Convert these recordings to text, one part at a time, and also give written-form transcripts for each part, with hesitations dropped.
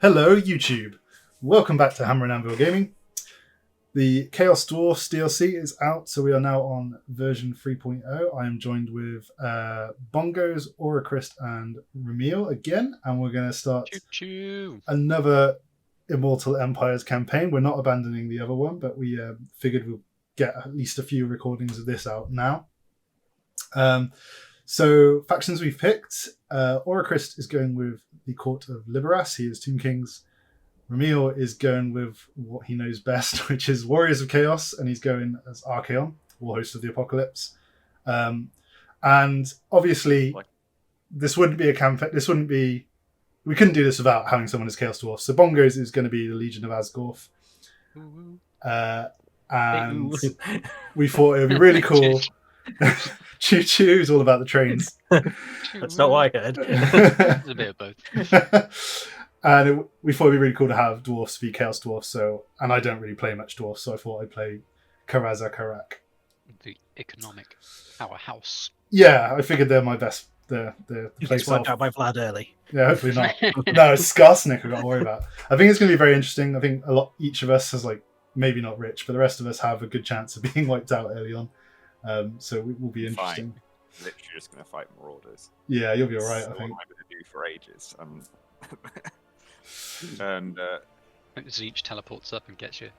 Hello, YouTube. Welcome back to Hammer and Anvil Gaming. The Chaos Dwarfs DLC is out, so we are now on version 3.0. I am joined with Bongos, Oracrist, and Rhameil again, and we're going to start another Immortal Empires campaign. We're not abandoning the other one, but we figured we'll get at least a few recordings of this out now. So, factions we've picked. Oracrist is going with the court of Lybaras. He is Tomb Kings. Rhameil is going with what he knows best, which is Warriors of Chaos, and he's going as Archaon, Warhost of the Apocalypse. And obviously, this wouldn't be a campaign. We couldn't do this without having someone as Chaos Dwarf. So Bongos is going to be the Legion of Azgorth. And we thought it would be really cool. Choo choo is all about the trains. That's not what I heard. It's a bit of both. And we thought it'd be really cool to have dwarfs be Chaos Dwarfs. And I don't really play much dwarfs, so I thought I'd play Karaz-a-Karak. The economic powerhouse. Yeah, I figured they're my best. The It's worked out by Vlad early. Yeah, hopefully not. No, it's Skarsnik I've got to worry about. I think it's going to be very interesting. I think each of us has, maybe not rich, but the rest of us have a good chance of being wiped out early on. So it will be interesting. Fine. Literally just going to fight Marauders. Yeah, you'll be alright, I think. What am I going to do for ages? And Zeech teleports up and gets you.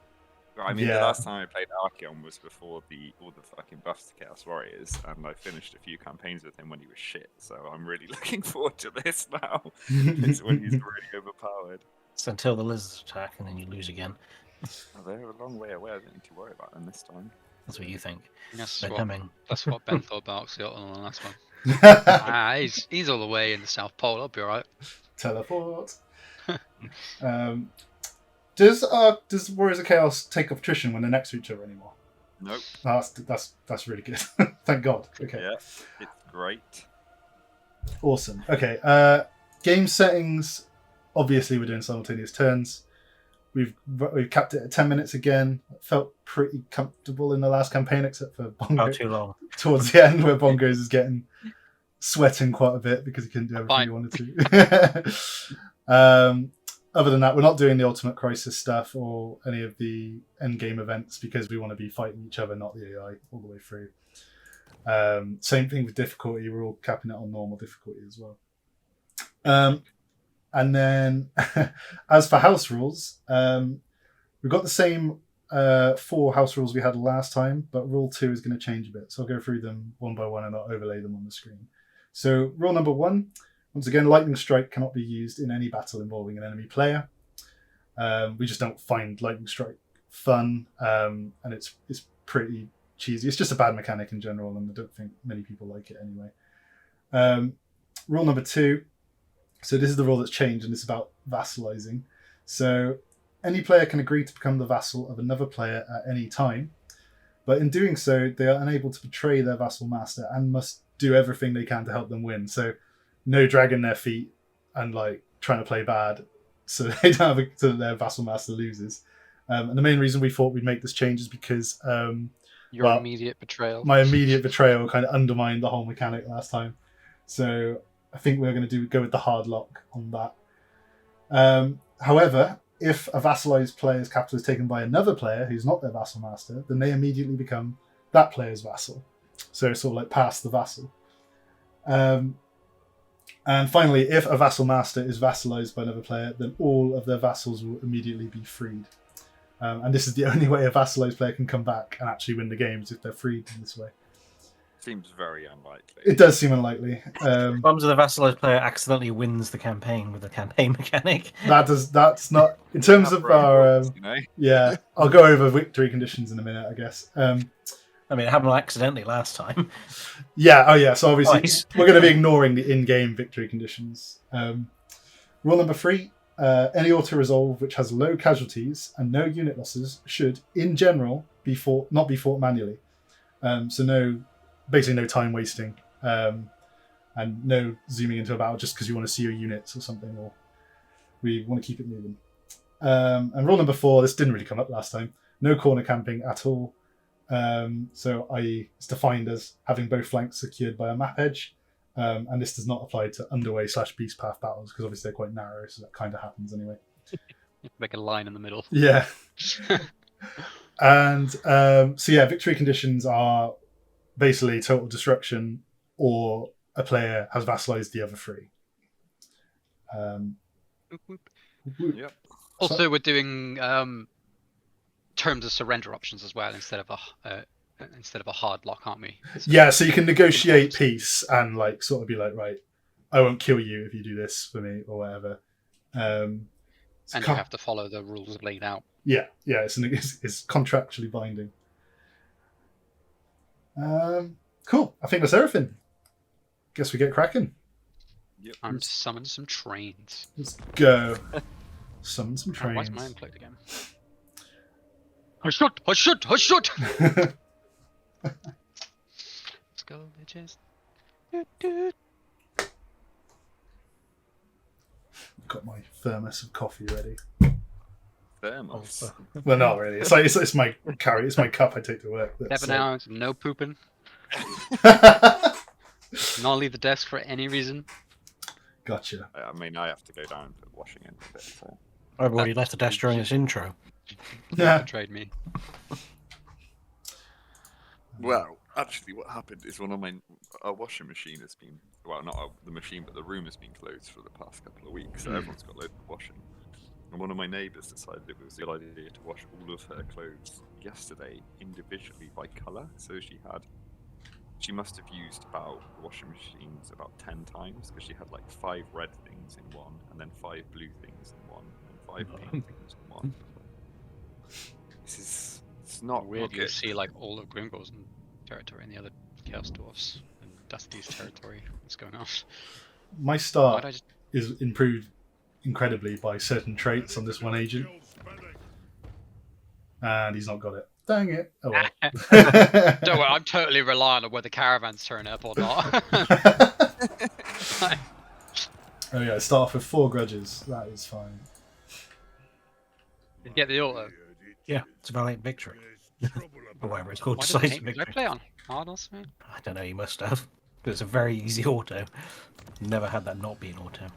I mean, the last time I played Archaon was before all the fucking buffs to Chaos Warriors, and I finished a few campaigns with him when he was shit. So I'm really looking forward to this now. It's when he's really overpowered. It's until the lizards attack, and then you lose again. Oh, they're a long way away. I don't need to worry about them this time. That's what you think. That's They're what, coming. that's what Ben thought about Oxyot on the last one. He's all the way in the South Pole. I'll be alright. Teleport. Does Warriors of Chaos take off attrition when they're next to each other anymore? Nope. That's really good. Thank God. Okay. Yeah, it's great. Awesome. Okay. Game settings. Obviously, we're doing simultaneous turns. We've capped it at 10 minutes again. It felt pretty comfortable in the last campaign, except for Bongos. Not too long. Towards the end, where Bongos is sweating quite a bit because he couldn't do everything he wanted to. Other than that, we're not doing the Ultimate Crisis stuff or any of the endgame events because we want to be fighting each other, not the AI, all the way through. Same thing with difficulty. We're all capping it on normal difficulty as well. And then, as for house rules, we've got the same 4 house rules we had last time, but rule 2 is going to change a bit. So I'll go through them one by one and I'll overlay them on the screen. So rule number 1, once again, Lightning Strike cannot be used in any battle involving an enemy player. We just don't find Lightning Strike fun, and it's pretty cheesy. It's just a bad mechanic in general, and I don't think many people like it anyway. Rule number 2. So this is the rule that's changed, and it's about vassalizing. So any player can agree to become the vassal of another player at any time, but in doing so, they are unable to betray their vassal master and must do everything they can to help them win. So no dragging their feet and trying to play bad, so they don't have so that their vassal master loses. And the main reason we thought we'd make this change is because Your immediate betrayal. My immediate betrayal kind of undermined the whole mechanic last time. So I think we're going to go with the hard lock on that. However, if a vassalized player's capital is taken by another player who's not their vassal master, then they immediately become that player's vassal. So it's sort of past the vassal. And finally, if a vassal master is vassalized by another player, then all of their vassals will immediately be freed. And this is the only way a vassalized player can come back and actually win the games, if they're freed in this way. Seems very unlikely. It does seem unlikely. Problems with the vassalized player accidentally wins the campaign with a campaign mechanic. That's not in terms of our yeah. I'll go over victory conditions in a minute, I guess. I mean, it happened accidentally last time. Yeah. Oh, yeah. So obviously, we're going to be ignoring the in-game victory conditions. Rule number 3: any auto resolve which has low casualties and no unit losses should, in general, not be fought manually. So basically no time wasting, and no zooming into a battle just because you want to see your units or something, or we want to keep it moving. And rule number 4: this didn't really come up last time. No corner camping at all. So i.e. it's defined as having both flanks secured by a map edge, and this does not apply to underway /beast path battles because obviously they're quite narrow, so that kind of happens anyway. Make a line in the middle. Yeah. And so yeah, victory conditions are basically total destruction, or a player has vassalized the other three. Yep. Also, we're doing terms of surrender options as well instead of a hard lock, aren't we? Yeah, so you can negotiate peace and like sort of be like, right, I won't kill you if you do this for me or whatever. And you have to follow the rules laid out. Yeah, it's contractually binding. Cool. I think that's everything. Guess we get cracking. Yep. I'm to summon some trains. Let's go. Summon some Oh, trains. why is mine clicked again? I shoot! Let's go, bitches. Got my thermos of coffee ready. Thermos. Well, not really. It's my carry. It's my cup I take to work. 7 hours, no pooping. Not leave the desk for any reason. Gotcha. I mean, I have to go down and put washing in a bit. So. I've already left the desk during this intro. Yeah. Betrayed me. Well, actually, what happened is our washing machine has been, well, not the machine, but the room has been closed for the past couple of weeks, so everyone's got loads of washing. And one of my neighbours decided it was a good idea to wash all of her clothes yesterday individually by colour. So she must have used the washing machines about 10 times, because she had like 5 red things in one, and then 5 blue things in one, and 5 pink things in one. It's not Weird. You good. see like all of Grimgor's territory and the other Chaos Dwarfs and Dusty's territory. What's going on? My start is improved incredibly by certain traits on this one agent, and he's not got it. Dang it! Oh well. Don't worry, I'm totally reliant on whether caravans turn up or not. Oh yeah, start off with 4 grudges. That is fine. Get the auto. Yeah, it's a valiant victory. Or whatever it's called. Why did Decisive I victory. play on hard or something? I don't know, you must have. But it's a very easy auto. Never had that not be an auto.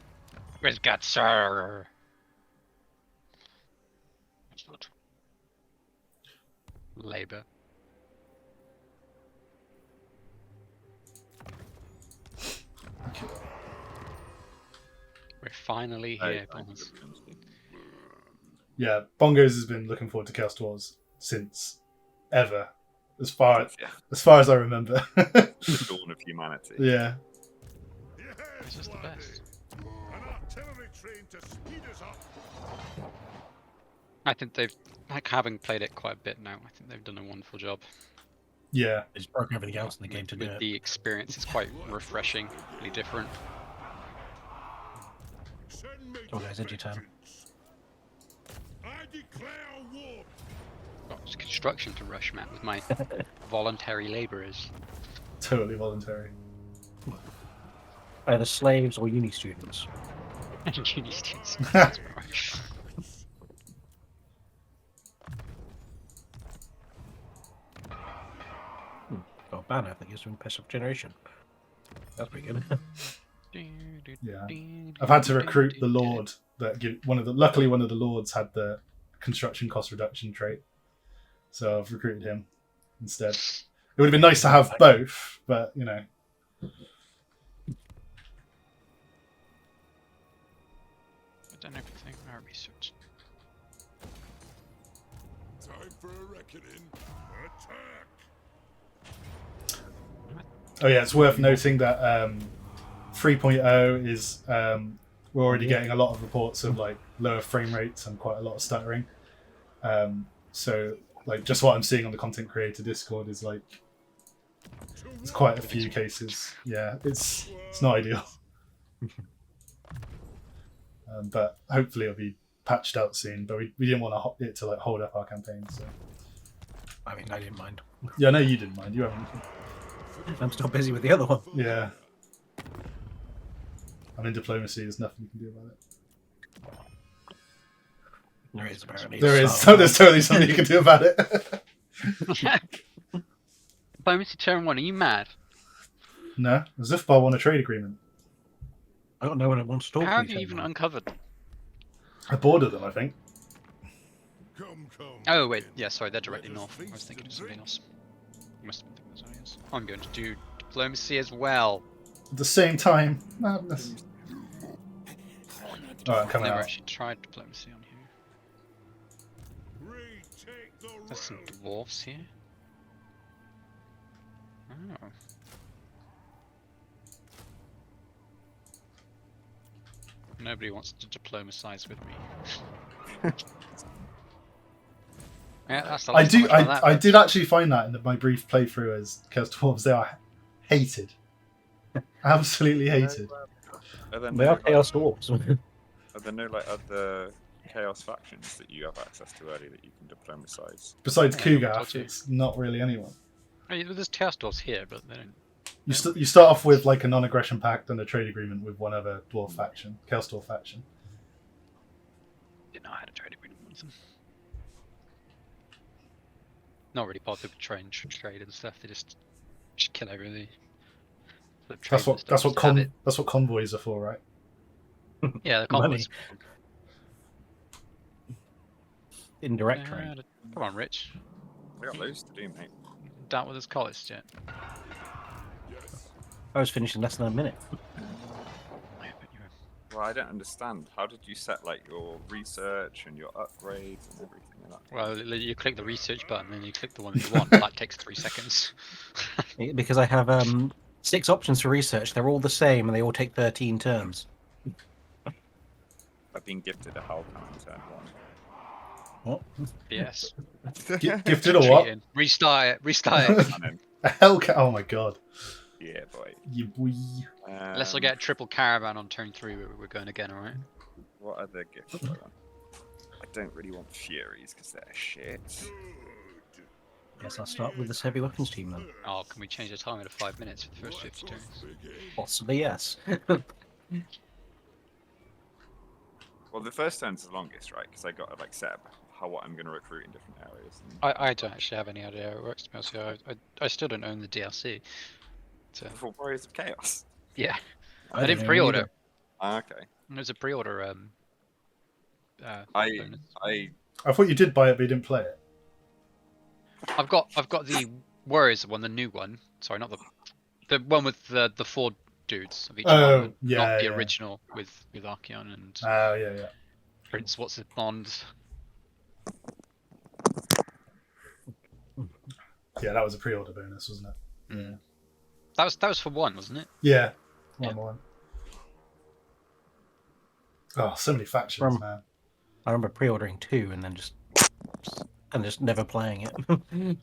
Where's got sir? Labour. We're finally here, Bongos. Yeah, Bongos has been looking forward to Chaos Dwarves since ever, as far as I remember. The dawn of humanity. Yeah. It's just the best. I think they've, like, having played it quite a bit now, I think they've done a wonderful job. Yeah. It's broken everything else in the game to do With it. the experience, it's quite refreshing, really different. Oh guys, it's your turn. Got construction to rush, Matt, with my voluntary labourers. Totally voluntary. Either slaves or uni students. Uni students. That's right. Got a banner that gives them passive generation. That's pretty good. Yeah. I've had to recruit the Lord that luckily one of the Lords had the construction cost reduction trait. So I've recruited him instead. It would have been nice to have both, but you know. I don't know everything about research. Time for a reckoning. Attack! Oh yeah, it's worth noting that 3.0 is we're already getting a lot of reports of like lower frame rates and quite a lot of stuttering. So like just what I'm seeing on the content creator Discord is like there's quite a few cases. Yeah, it's not ideal. But hopefully it'll be patched out soon. But we didn't want it to like hold up our campaign. So I mean, I didn't mind. yeah, no, you didn't mind. You haven't. I'm still busy with the other one. Yeah. I'm in diplomacy. There's nothing you can do about it. There is apparently. There is. So there's totally something you can do about it. Diplomacy turn 1, are you mad? No, Zufbar won a trade agreement. I got no one that wants to talk How to have each you even other. uncovered them? I bordered them, I think. Come. Oh wait, yeah, sorry, they're directly north. I was thinking of something else. I must have been thinking of something else. I'm going to do diplomacy as well. At the same time. Madness. Alright, I'm coming Never out. actually tried diplomacy on here. Retake the There's some road. dwarves here. Oh. Nobody wants to diplomatize with me. Yeah, that's the I last time do. tried that, I but- did actually find that in my brief playthrough as Chaos Dwarves. They are hated. Absolutely hated. Are there They no, are Chaos Dwarves. are there no like other chaos factions that you have access to early that you can diplomatize? Besides Yeah, Kugath, totally. it's not really anyone. I mean, there's chaos dwarves here, but they don't. You start off with like a non-aggression pact and a trade agreement with one other dwarf faction, Chaos Dwarf faction. Didn't know how to trade agreement with them. Not really bothered with trade and stuff. They just kill everything. That's what convoys are for, right? Yeah, the Money. convoys. Indirect trade. Come on, Rich. We got loads to do, mate. Down with his college yet. I was finished in less than a minute. Yeah, but you were- Well, I don't understand. How did you set like your research and your upgrades and everything like that? Well, you click the research button and you click the one that you want. That takes 3 seconds. Because I have 6 options for research. They're all the same and they all take 13 turns. I've been gifted a Halcon in turn What? Yes. Gifted or what? Cheating. Restart it. Restart it. 1. A Hellcat. Oh my god. Yeah, boy. You boy. Unless I get a triple caravan on turn 3, we're going again, alright? What other gifts are there? I don't really want Furies because they're shit. Guess I'll start with this heavy weapons team then. Oh, can we change the timer to 5 minutes for the first 50 turns? Possibly, yes. Well, the first turn's the longest, right? Because I got to like set up what I'm going to recruit in different areas. And I don't actually have any idea how it works, to be honest with you. I still don't own the DLC. So, for Warriors of Chaos. yeah. I don't didn't know pre-order. either. Ah, okay. There's a pre-order I bonus. I thought you did buy it, but you didn't play it. I've got the Warriors one, the new one. Sorry, not the one with the 4 dudes of each Oh, one, yeah, not the yeah. original with Archaon and Oh yeah. Prince what's his Bond. Yeah, that was a pre-order bonus, wasn't it? Mm. That was for 1, wasn't it? Yeah. Yeah. One. Oh, so many factions, From- man. I remember pre-ordering 2 and then just never playing it.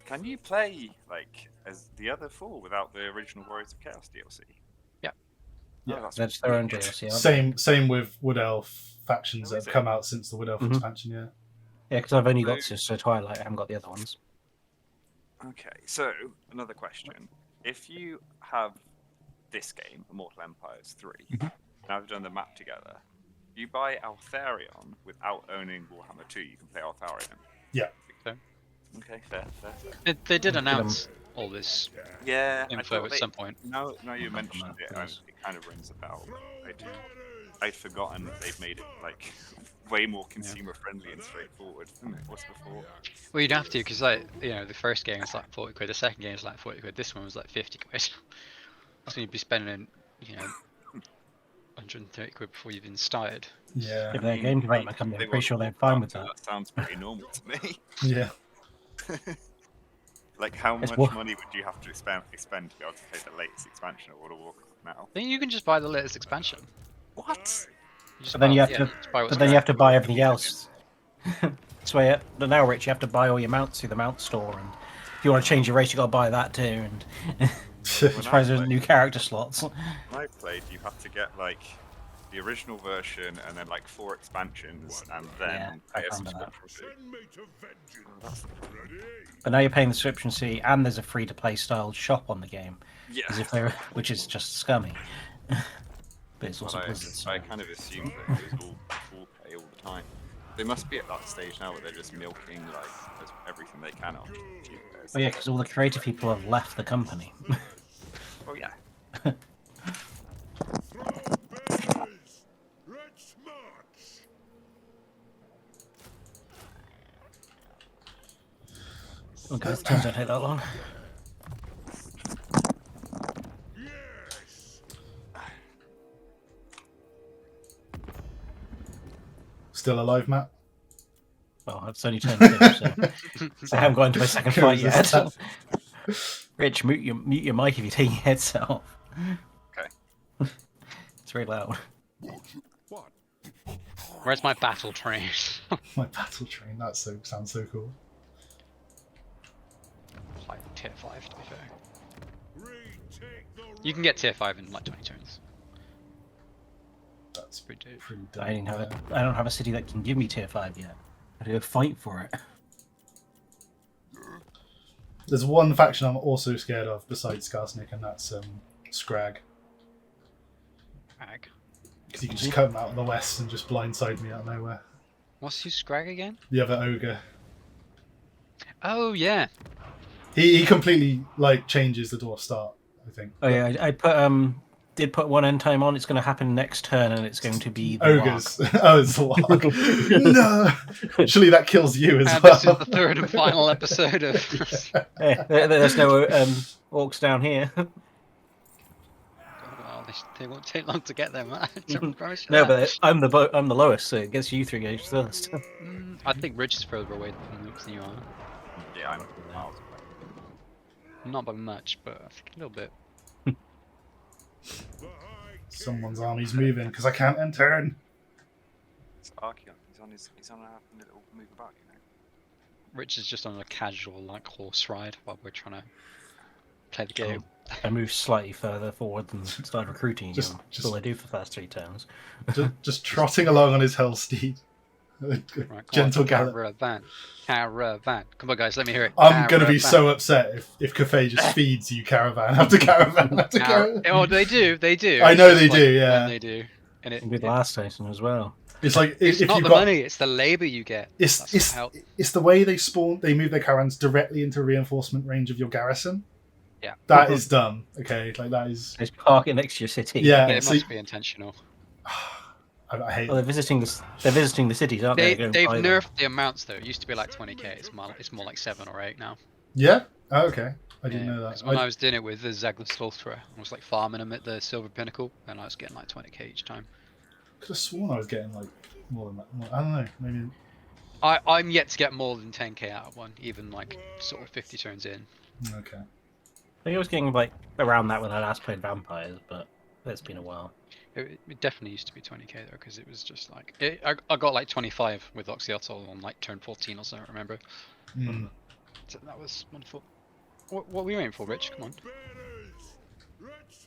Can you play like as the other 4 without the original Warriors of Chaos DLC? Yeah. Yeah, Oh, That's their own weird. DLC. aren't they? Same with Wood Elf factions Oh, that is have it? come out since the Wood Elf Mhm. expansion. Yeah. Yeah, because I've only got So- to Twilight. I haven't got the other ones. Okay, so another question: if you have this game, Immortal Empires 3, now we've done the map together, you buy Altharion without owning Warhammer 2. You can play Altharion. Yeah. Okay. Okay, fair. They did announce all this Yeah, I info thought at they- some point. Now you mentioned it, and Yes. it kind of rings a bell. I'd forgotten that they've made it like way more consumer friendly and straightforward than it was before. Well, you'd have to, because like the first game was like 40 quid, the second game was like 40 quid, this one was like 50 quid. So you'd be spending 130 quid before you've even started. Yeah. If they're a game development company, They I'm pretty want sure they're all fine with that, that. so that sounds pretty normal to me. Yeah. Like, how It's much more- money would you have to expend to be able to play the latest expansion of World of Warcraft now? Then you can just buy the latest expansion. What? You just But then buy- you have yeah, to- just buy what's But then you have to correct. buy everything else. So now, Rich, you have to buy all your mounts through the mount store, and if you want to change your race, you got to buy that too. And as far as there's new character slots. When I played, you had to get like the original version and then like 4 expansions and Yeah, then I pay a remember that. subscription fee. Send me to vengeance. Ready? But now you're paying the subscription fee, and there's a free-to-play style shop on the game, Yeah. as if they're, which is just scummy. But it's also Well, Blizzard. So. I kind of assumed that it was all full pay all the time. They must be at that stage now where they're just milking like everything they can off. Oh yeah, because all the creative people have left the company. Oh yeah. Throw berries. Ready? Okay, the turns don't take that long. Yes. Still alive, Matt? Well, it's only turn 2, so I haven't got into my second fight yet. Resistance. Rich, mute your mic if you take your headset off. Okay. It's very loud. What? Where's my battle train? My battle train. That sounds so cool. Like tier 5 to be fair. Retake the You can get tier 5 in like 20 turns. That's Pretty dope. pretty I dope. don't have a city that can give me tier 5 yet. I have to go fight for it. There's one faction I'm also scared of besides Skarsnik, and that's Scrag. Scrag. Because you can just come out of the west and just blindside me out of nowhere. What's his Scrag again? The other ogre. Oh yeah. He completely like changes the dwarf start, I think. Oh yeah, I did put one end time on. It's going to happen next turn, and it's going to be the Ogres. Oh, it's the Warg. No! Surely that kills you as And well. this is the third and final episode of. Hey, there's no orcs down here. Oh, they won't take long to get there, man. No, but I'm the lowest, so it gets you 3 gauge first. I think Rich is further away than you are. Yeah, I'm miles away. Not by much, but I think a little bit. Someone's army's moving because I can't enter in. It's Archaon. He's on a little move about, you know. Rich is just on a casual like horse ride while we're trying to play the game. I moved slightly further forward and started recruiting again. Just- That's all I do for the first 3 turns. Just trotting along on his hell steed. Right, come Gentle on, gallop. Caravan. Come on, guys, let me hear it. I'm going to be Caravan. so upset if Cafe just feeds you caravan after caravan after caravan. Oh, they do. I know It's they just do, like yeah. when they do. And And with the last station as well. It's like it's if not you've the got money; it's the labor you get. it's how- it's the way they spawn. They move their caravans directly into reinforcement range of your garrison. Yeah. That is dumb. Okay, like that is. Just park it next to your city. Yeah. It so- must be intentional. I hate. Well, they're visiting the cities, aren't they? They've nerfed the amounts though. It used to be like 20k. It's more like 7 or 8 now. Yeah. Oh, okay. I didn't know that. 'Cause when I was doing it with the Zagler Slaughterer, I was like farming them at the Silver Pinnacle, and I was getting like 20k each time. could have sworn I was getting like more than that. I don't know. Maybe. I'm yet to get more than 10k out of one, even like sort of 50 turns in. Okay. I think I was getting like around that when I last played Vampires, but it's been a while. It definitely used to be 20k though, because it was just like I got like 25 with Oxyotl on like turn 14 or so. I remember. Mm. So that was wonderful. What were you aiming for, Rich? Come on.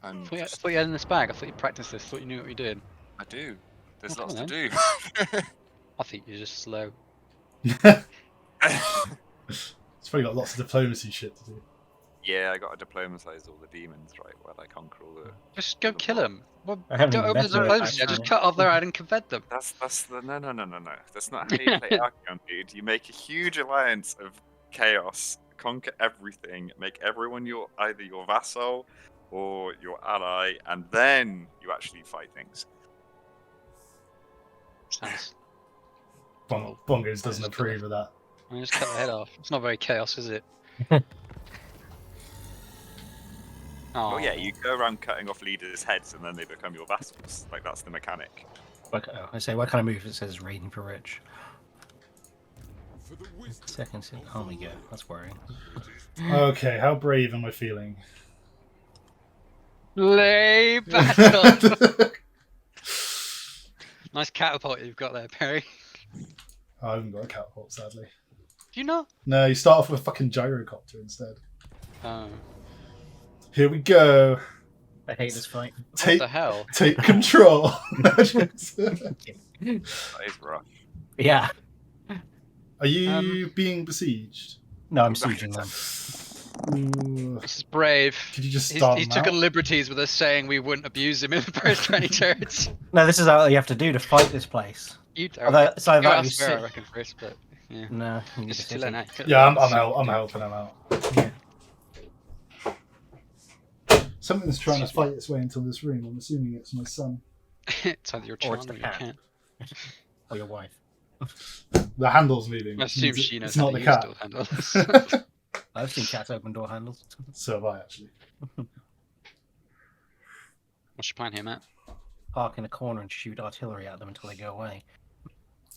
And I thought you had in this bag. I thought you practiced this. I thought you knew what you did. I do. There's Well, lots come to on do. I think you're just slow. It's probably got lots of diplomacy shit to do. Yeah, I got to diplomatize all the demons, right? While I conquer all the. Just go kill him. Well, I haven't don't even open the met her, diplomacy. I actually. just cut off their head and convert them. That's the no. That's not how you play Archaon, dude. You make a huge alliance of chaos, conquer everything, make everyone either your vassal or your ally, and then you actually fight things. Sounds. Bongos doesn't approve of that. I just cut the head off. It's not very chaos, is it? Oh yeah, you go around cutting off leaders' heads, and then they become your vassals. Like that's the mechanic. I say, what kind of move it says raiding for Rich? For the wisdom. Second city. Oh my god, that's worrying. Okay, how brave am I feeling? Lay battle. Nice catapult you've got there, Perry. I haven't got a catapult, sadly. Do you not? No, you start off with a fucking gyrocopter instead. Oh. Here we go. I hate this fight. What Take the hell? take control. That is rough. Yeah. Are you being besieged? No, I'm sieging them. Ooh. This is brave. Could you just start He's them taken out? liberties with us saying we wouldn't abuse him in the first 20 turns. No, this is how you have to do to fight this place. You Although, it's either go that or you elsewhere, I sit. reckon, Chris, but yeah. No, you need It's to too sit late in. now. Yeah, I'm helping him out. Something's trying to fight its way into this room. I'm assuming it's my son. It's either your Or child it's the or your cat. cat. Or your wife. The handle's moving. I which assume means she knows it's how not to the use cat. dual handles. I've seen cats open door handles. So have I, actually. What's your plan here, Matt? Park in a corner and shoot artillery at them until they go away.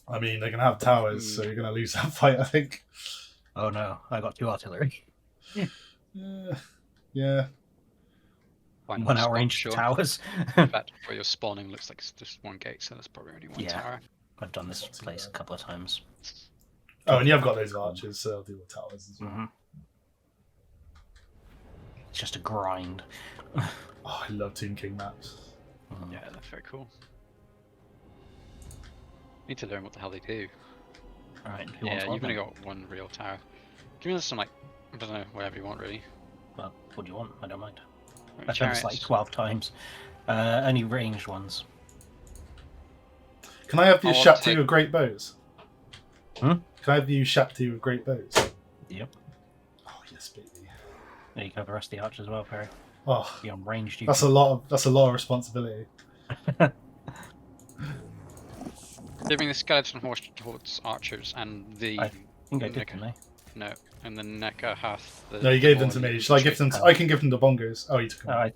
I mean, they're going to have towers, so you're going to lose that fight, I think. Oh no, I got 2 artillery. Yeah. Fine, 1 spot, outrange sure. towers. In fact, where you're spawning looks like it's just 1 gate, so that's probably only 1 Yeah. tower. I've done this Not too place bad. a couple of times. Oh, and you have got those archers, so they'll deal with towers as well. Mm-hmm. It's just a grind. Oh, I love Tomb King maps. Yeah, that's very cool. Need to learn what the hell they do. Alright, Yeah, you've only got 1 real tower. Give me some, like, I don't know, whatever you want, really. Well, what do you want? I don't mind. Right, I've done this like chariots. 12 times. Only ranged ones. Can I have the I want Shapti to- with great bows? Hmm? Can I have the Shapti with great bows? Yep. Oh, yes, baby. There you go, the rest of the archers as well, Perry. Oh, Be on range duty. that's a lot of responsibility. Giving the skeleton horse archers and the I think I did, didn't I? no, and the Necker hath the. No, you gave them more to me. infantry. Shall I give them? I can give them to Bongos. Oh, you took them. Alright.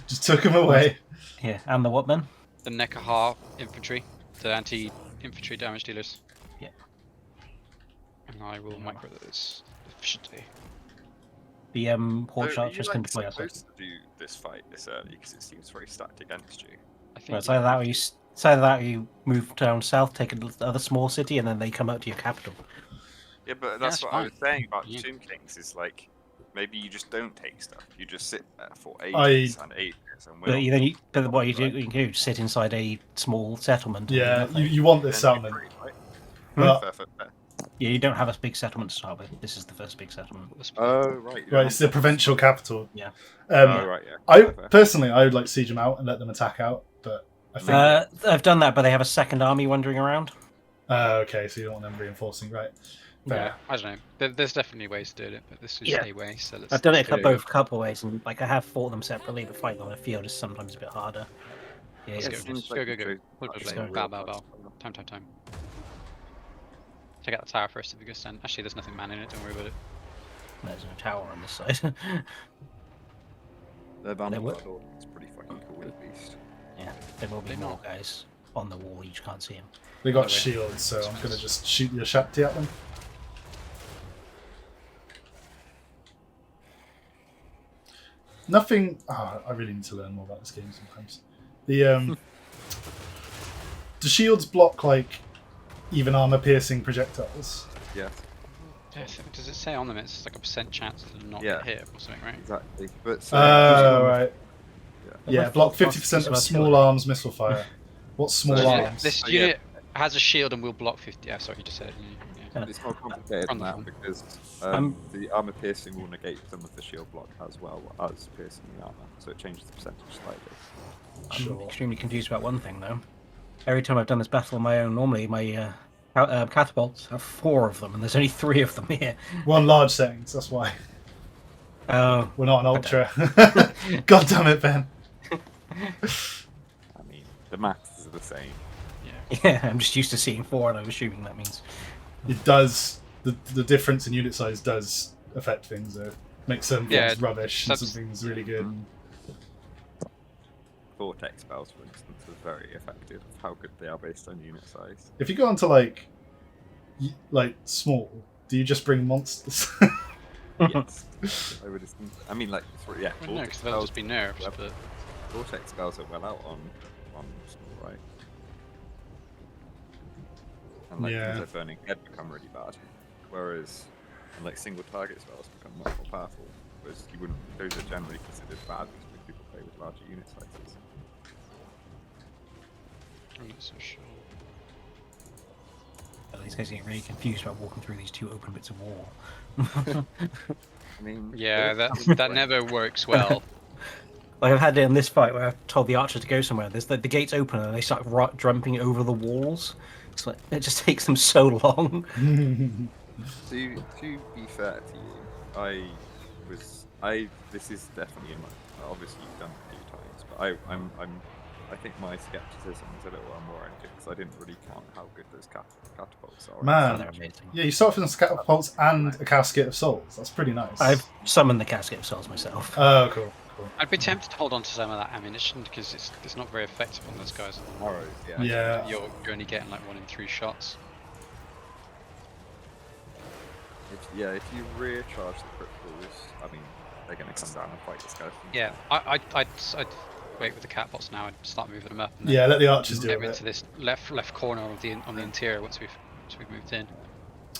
Just took them away. Yeah, and the what then? The Necker infantry, the anti-infantry damage dealers. Yeah. And I will micro those efficiently. The horse So, are archers you, can like, deploy outside. supposed to do this fight this early because it seems very stacked against you. I think Well, it's either that or you move down south, take another small city, and then they come out to your capital. Yeah, but that's that's what I was fine. saying about Yeah. Tomb Kings is like maybe you just don't take stuff. You just sit there for I- ages and ages and But win. but what you do, you can do is sit inside a small settlement. and do Yeah, nothing. you want this settlement. But- Fair, fair, fair. Yeah, you don't have a big settlement to start with. This is the first big settlement. Oh right. Right, it's the provincial capital. Yeah. Oh Um, right, yeah. I Fair, fair. personally, I would like siege them out and let them attack out, but I think. I've done that, but they have a second army wandering around. Okay, so you don't want them reinforcing, right? Fair. Yeah, I don't know. There's definitely ways to do it, but this is Yeah. a way. So let's. I've done it let's both couple ways, and like I have fought them separately, but fighting on a field is sometimes a bit harder. Yeah, Let's yeah, go, It seems just like go. you chose Play, much play, more bow, real bow, bow. fights. Time. Check out the tower first if you go stand. Actually, there's nothing man in it. Don't worry about it. There's no tower on this side. The Van There were- It's pretty fucking cool at least. Yeah, there will be They're more not. guys on the wall. You just can't see them. They got By the way. shields, so I'm gonna just shoot your Shapti at them. Nothing. Oh, I really need to learn more about this game sometimes. The do shields block like even armor piercing projectiles? Yeah, Yeah, does it say on them it's like a % chance to not Yeah. get hit or something, right? exactly. But Oh, right. Yeah. Yeah, block 50% of small arms missile fire. What's small So, yeah, arms? This Oh, yeah. unit has a shield and will block 50. Yeah, sorry, you just said it. Yeah. It's more complicated than that because the armor piercing will negate some of the shield block as well as piercing the armor, so it changes the percentage slightly. I'm Sure. extremely confused about one thing though. Every time I've done this battle on my own, normally my catapults have 4 of them, and there's only 3 of them here. One large settings, that's why. Oh, We're not an ultra. God damn it, Ben. I mean, the maths are the same. yeah, I'm just used to seeing 4, and I'm assuming that means. It does. The difference in unit size does affect things, though. Makes some things Yeah, rubbish and some that's- things really good. Vortex spells, for instance, are very effective. How good they are based on unit size. If you go onto like small, do you just bring monsters? Yes, I would assume. I mean, like, yeah. Well, no, Vortex because they'll just be spells- nerfed. Yep. But Vortex spells are well out on small, right? And like Yeah. things like Burning Head become really bad, whereas and, like single target spells become much more powerful. Whereas you wouldn't; those are generally considered bad because people play with larger unit sizes. I'm not so sure. These guys are getting really confused about walking through these 2 open bits of wall. I mean, Yeah, they're that different. never works well. Like I've had it in this fight where I've told the archer to go somewhere. There's the gates open and they start jumping over the walls. It's like it just takes them so long. To be fair to you, this is definitely in my. Obviously, you've done it a few times, but I'm I think my skepticism is a little unwarranted because I didn't really count how good those catapults are. Oh, they're Man, amazing. yeah, you start with some catapults and a casket of souls. That's pretty nice. I've summoned the casket of souls myself. Oh, cool. I'd be tempted to hold on to some of that ammunition because it's not very effective on those guys. Arrows, yeah. Yeah. You're only getting like 1 in 3 shots. If you rear charge the cripples, I mean, they're going to come down and fight the skeleton. Yeah, I'd wait with the catapults now and start moving them up. And then Yeah, let the archers do get it. into this left corner of the interior once we've moved in.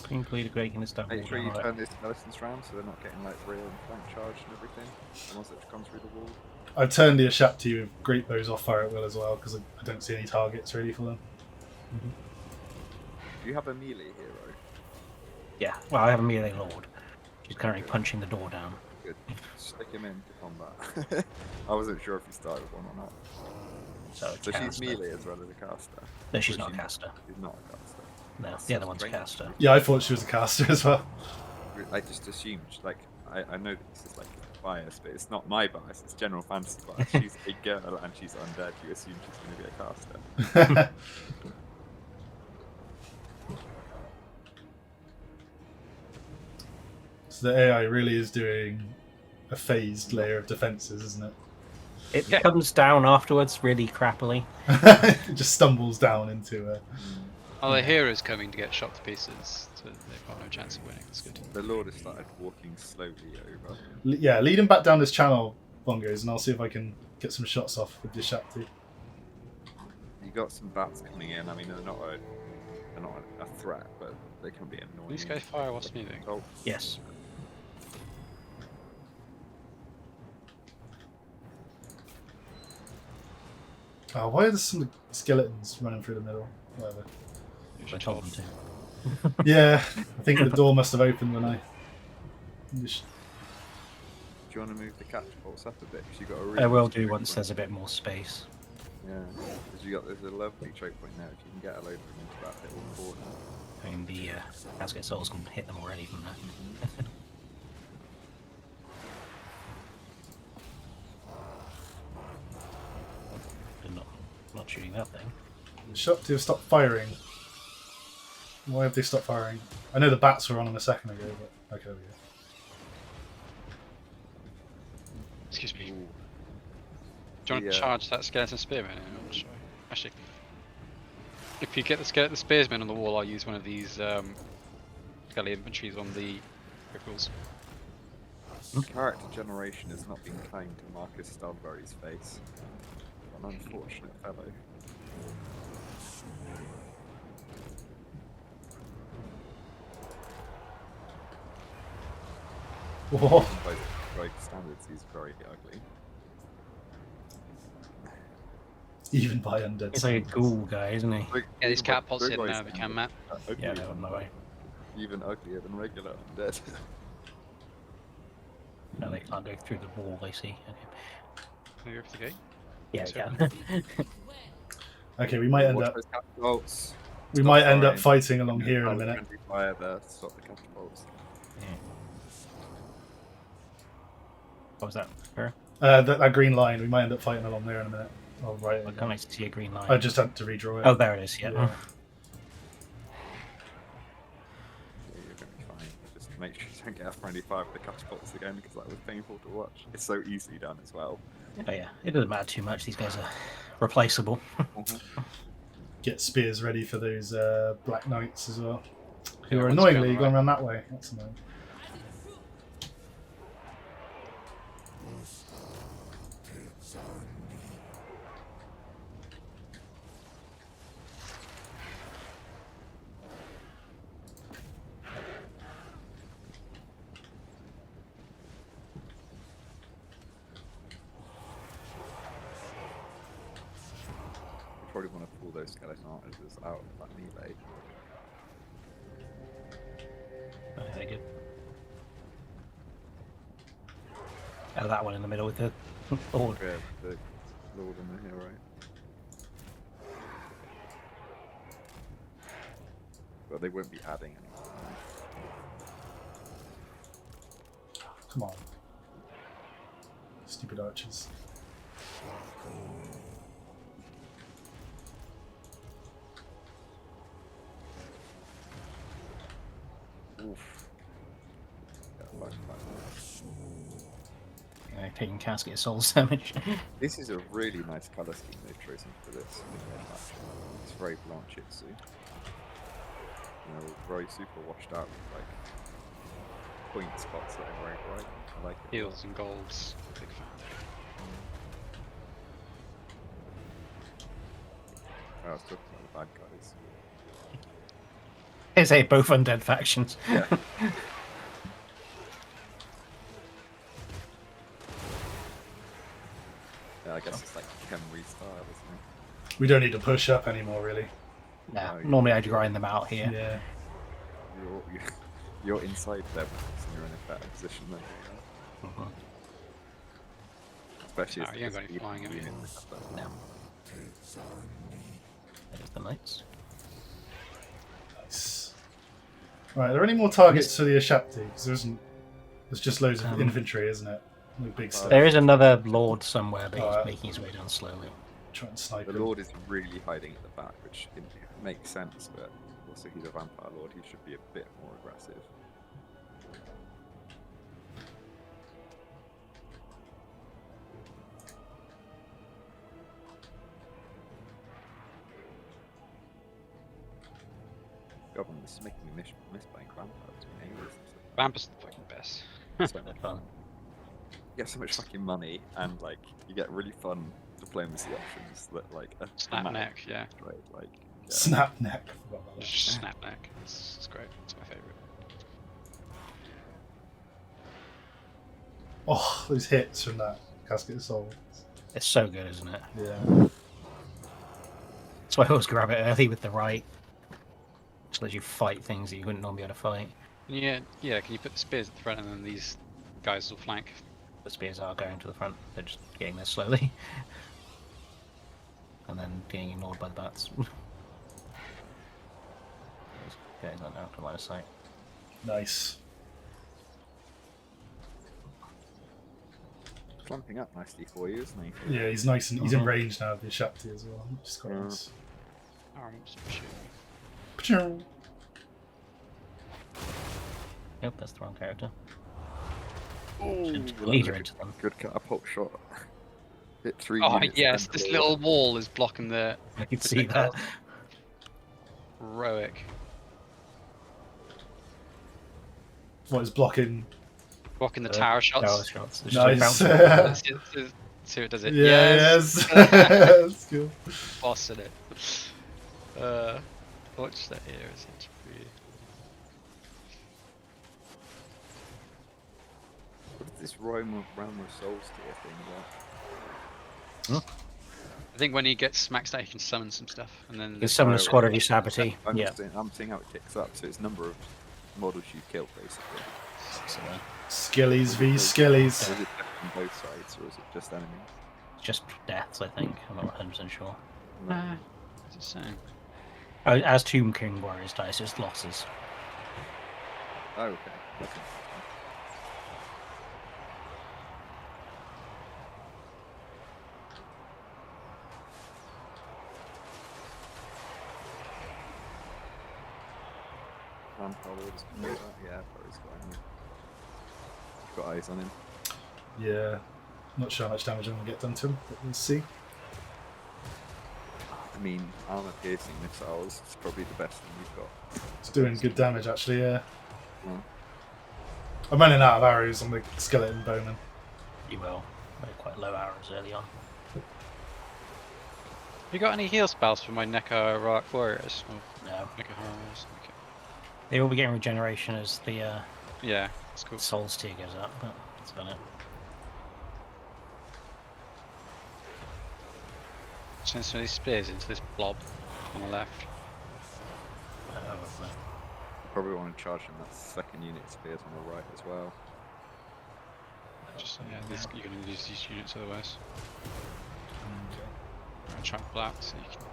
Include breaking this down. Make sure you turn these skeletons round so they're not getting like rear and flank charged and everything. The ones that come through the wall. I've turned the Ashapti with great bows off fire at will as well because I don't see any targets really for them. Do you have a melee hero? Yeah, well, I have a melee lord. She's currently punching the door down. Good. Stick him into combat. I wasn't sure if you started with one or not. So So she's caster. melee as well as a caster. No, she's Or not a she- caster. She's not a caster. No, the other one's a caster. Yeah, I thought she was a caster as well. I just assumed, like, I know that this is like bias, but it's not my bias, it's general fantasy bias. She's a girl and she's undead, you assume she's going to be a caster. So the AI really is doing a phased layer of defences, isn't it? It comes down afterwards really crappily. It just stumbles down into a... Oh, the hero's coming to get shot to pieces, so they've got no chance of winning. That's good. The Lord has started walking slowly over. Yeah, lead him back down this channel, Bongos, and I'll see if I can get some shots off with the Ashapti. You got some bats coming in, I mean, they're not a threat, but they can be annoying. These guys fire whilst moving. Oh, Yes. Oh, why are there some skeletons running through the middle? Whatever. I told them to. Yeah, I think the door must have opened when I... Just... do you want to move the catapults up a bit? Because you got a really I will nice do choke once point. there's a bit more space. Yeah, because there's a lovely choke point there. If you can get a load of them into that little corner. I mean, the casket souls can hit them already from that. They're not shooting that thing. The Ashapti have stopped firing. Why have they stopped firing? I know the bats were on them a second ago, but... Okay, there we go. Excuse me. Ooh. Do you want to Yeah. charge that skeleton spearman? I'm not sure. Actually, if you get the skeleton spearsman on the wall, I'll use one of these skelly infantries on the cripples. Character generation has not been kind to Marcus Stalberry's face. An unfortunate fellow. Whoa. By Drake standards, he's very ugly. Even by undead. He's like a ghoul guy, isn't he? Yeah, these catapults hit Drake now, they can map. Yeah, they're on my way. Even uglier than regular undead. No, they can't go through the wall, I see. Can you go for the gate? Yeah, So- yeah. Okay, we might end Watch up... those catapults. We Stop might end up firing. fighting along here in a minute. Friendly fire there, stop the catapults. What was that? Her? That green line, we might end up fighting along there in a minute. Oh, right. I can't see a green line. I just had to redraw it. Oh, there it is, yeah. Yeah. Yeah, you're gonna be fine. Just make sure you don't get a friendly fire with the catapults again, because that was painful to watch. It's so easily done as well. Oh, yeah. It doesn't matter too much. These guys are replaceable. Get spears ready for those Black Knights as well. Who Yeah, are one's annoyingly going going around that way. That's annoying. You probably want to pull those skeleton archers out of that melee. Oh, very good. Oh, that one in the middle with the lord. Yeah, the Lord and the hero. But they won't be adding anything. Come on. Stupid archers. taking Casket of Souls damage. This is a really nice colour scheme they've chosen for this. It's very Blanchitsu. You know, very super washed out with like point spots that are very bright. I like it. Heels and golds. Big fan. I was talking about the bad guys. They say both undead factions. Yeah. Yeah, I guess it's like Kenry style, isn't it? We don't need to push up anymore, really. Yeah, No, normally I'd grind them out here. Yeah. You're inside them, and you're in a better position than they are. Mhm. Especially No, as you ain't got the any flying over unit here. and stuff. No. There's the knights. Nice. Right, are there any more targets for the Ashapti? Because there's just loads of infantry, isn't it? No big stuff. There is another lord somewhere, but he's Alright. making his way down slowly. Try and snipe The him. Lord is really hiding at the back, which makes sense, but also he's a vampire lord, he should be a bit more aggressive. God, I'm just making me miss playing vampire between ages. Vampir's the fucking best. So They're fun. you get so much fucking money, and like you get really fun diplomacy options that like a Snap map, neck, yeah. right? Like yeah. Snap neck. Forgot about that. Just snap neck. It's great. It's my favourite. Oh, those hits from that Casket of Souls. It's so good, isn't it? Yeah. That's why I always grab it early with the right. Just lets you fight things that you wouldn't normally be able to fight. Yeah, yeah. Can you put the spears at the front and then these guys will flank? The spears are going to the front. They're just getting there slowly. And then being ignored by the bats. Getting that out of line of sight. Nice. Clumping up nicely for you, isn't he? Yeah, he's nice and he's in range now of the Ashapti as well. Which is quite Yeah. nice. Arms, shoot. Pachoo. Yep, that's the wrong character. Ooh, Should that lead was her a into them. good catapult shot. Hit 3 Oh units yes, and this all. little wall is blocking the I can see that. heroic. What is blocking? Blocking the tower shots. Tower shots. It's just like Nice. bouncing. Let's see who does it. Yes. That's cool. Boss in it. Watch that here is it free. What is this realm of souls tier thing about? I think when he gets maxed out, he can summon some stuff, and then You can summon a squad of Ushabti. I'm Yeah. just saying, I'm seeing how it ticks up, so it's number of models you've killed, basically. So, Skillies v Skillies. So is it on both sides, or is it just enemies? just deaths, I think. I'm not 100% sure. What's it saying? Oh, as Tomb King Warriors die, so it's losses. Oh, okay. Okay. Vampire Lord is coming out. Yeah, Barry's got eyes on him. Yeah. Not sure how much damage I'm going to get done to him, but we'll see. I mean, armor piercing missiles is probably the best thing you've got. It's doing good damage, actually, yeah. Yeah. I'm running out of arrows on the skeleton bowman. You will. They're quite low arrows early on. You got any heal spells for my Neca Rock Warriors? Or No. Neca Horrors? Okay. They will be getting regeneration as the Yeah, that's cool. Souls tier goes up, but that's about it. Send some of these spears into this blob on the left. Probably want to charge him that second unit spears on the right as well. Just yeah, this, you're going to lose these units otherwise. I'm trying to block so you can.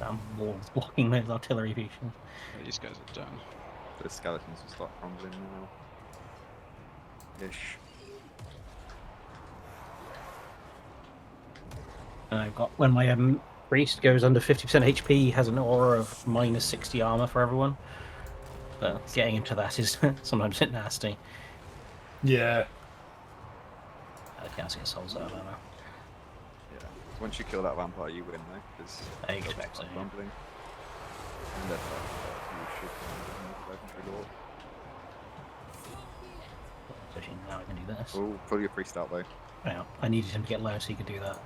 That wall's blocking those artillery pieces. Yeah, these guys are done. The skeletons will start crumbling now. Ish. And I've got when my priest goes under 50% HP, he has an aura of minus 60 armor for everyone. But getting into that is sometimes a bit nasty. Yeah. I can't see souls out of armor. Yeah. Once you kill that vampire, you win though, because I expect so. rumbling. And that's you should legendary lord. So now I can do this. Oh, pull your priest out though. Yeah, I needed him to get low so he could do that.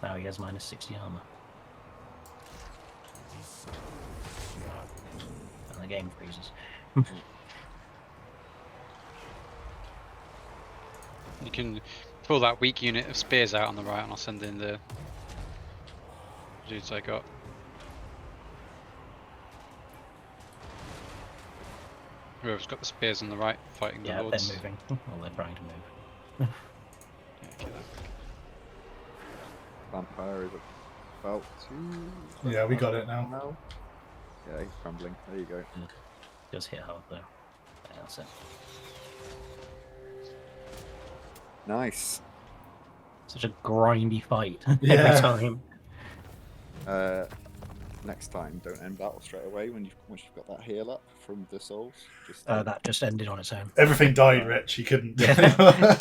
Now he has minus 60 armor. And the game freezes. You can pull that weak unit of spears out on the right, and I'll send in the dudes I got. Whoever's got the spears on the right, fighting the Yeah, lords. they're moving. Well, they're trying to move. Yeah, okay, Vampire is about to. Yeah, we got it now. Yeah, he's crumbling. There you go. Just hit hard though. Yeah, that's it. Nice. Such a grindy fight Yeah. every time. Next time, don't end battle straight away once you've got that heal up from the souls. Just That just ended on its own. Everything died, Rich. You couldn't. Yeah.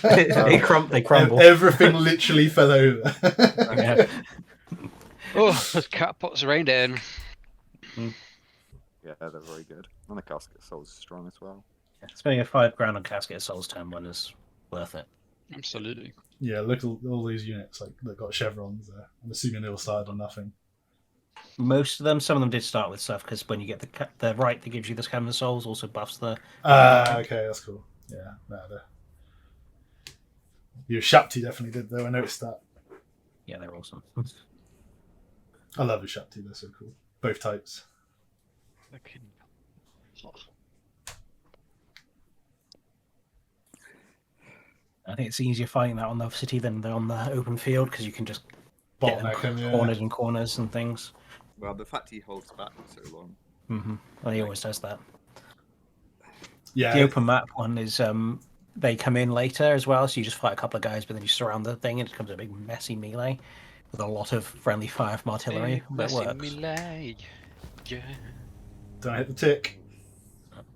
they crumble. Everything literally fell over. Yeah. Oh, those catpots rained in. yeah, they're very good. And the casket of souls is strong as well. Spending a £5 on Casket of Souls turn 1 is worth it. Absolutely. Yeah, look at all these units like that got chevrons there. I'm assuming they all started on nothing. Most of them, some of them did start with stuff because when you get the right that gives you this Canvas Souls also buffs the. Okay, that's cool. Yeah, your Shapti definitely did though. I noticed that. Yeah, they're awesome. I love the Shapti. They're so cool. Both types. Looking. I think it's easier fighting that on the city than on the open field because you can just get them Bottleneck him, yeah. cornered and corners and things. Well, the fact he holds back for so long. Mm-hmm. Well, he always does that. Yeah. The open map one is they come in later as well, so you just fight a couple of guys, but then you surround the thing and it becomes a big messy melee with a lot of friendly fire from artillery. That works. Melee. Yeah. Don't hit the tick.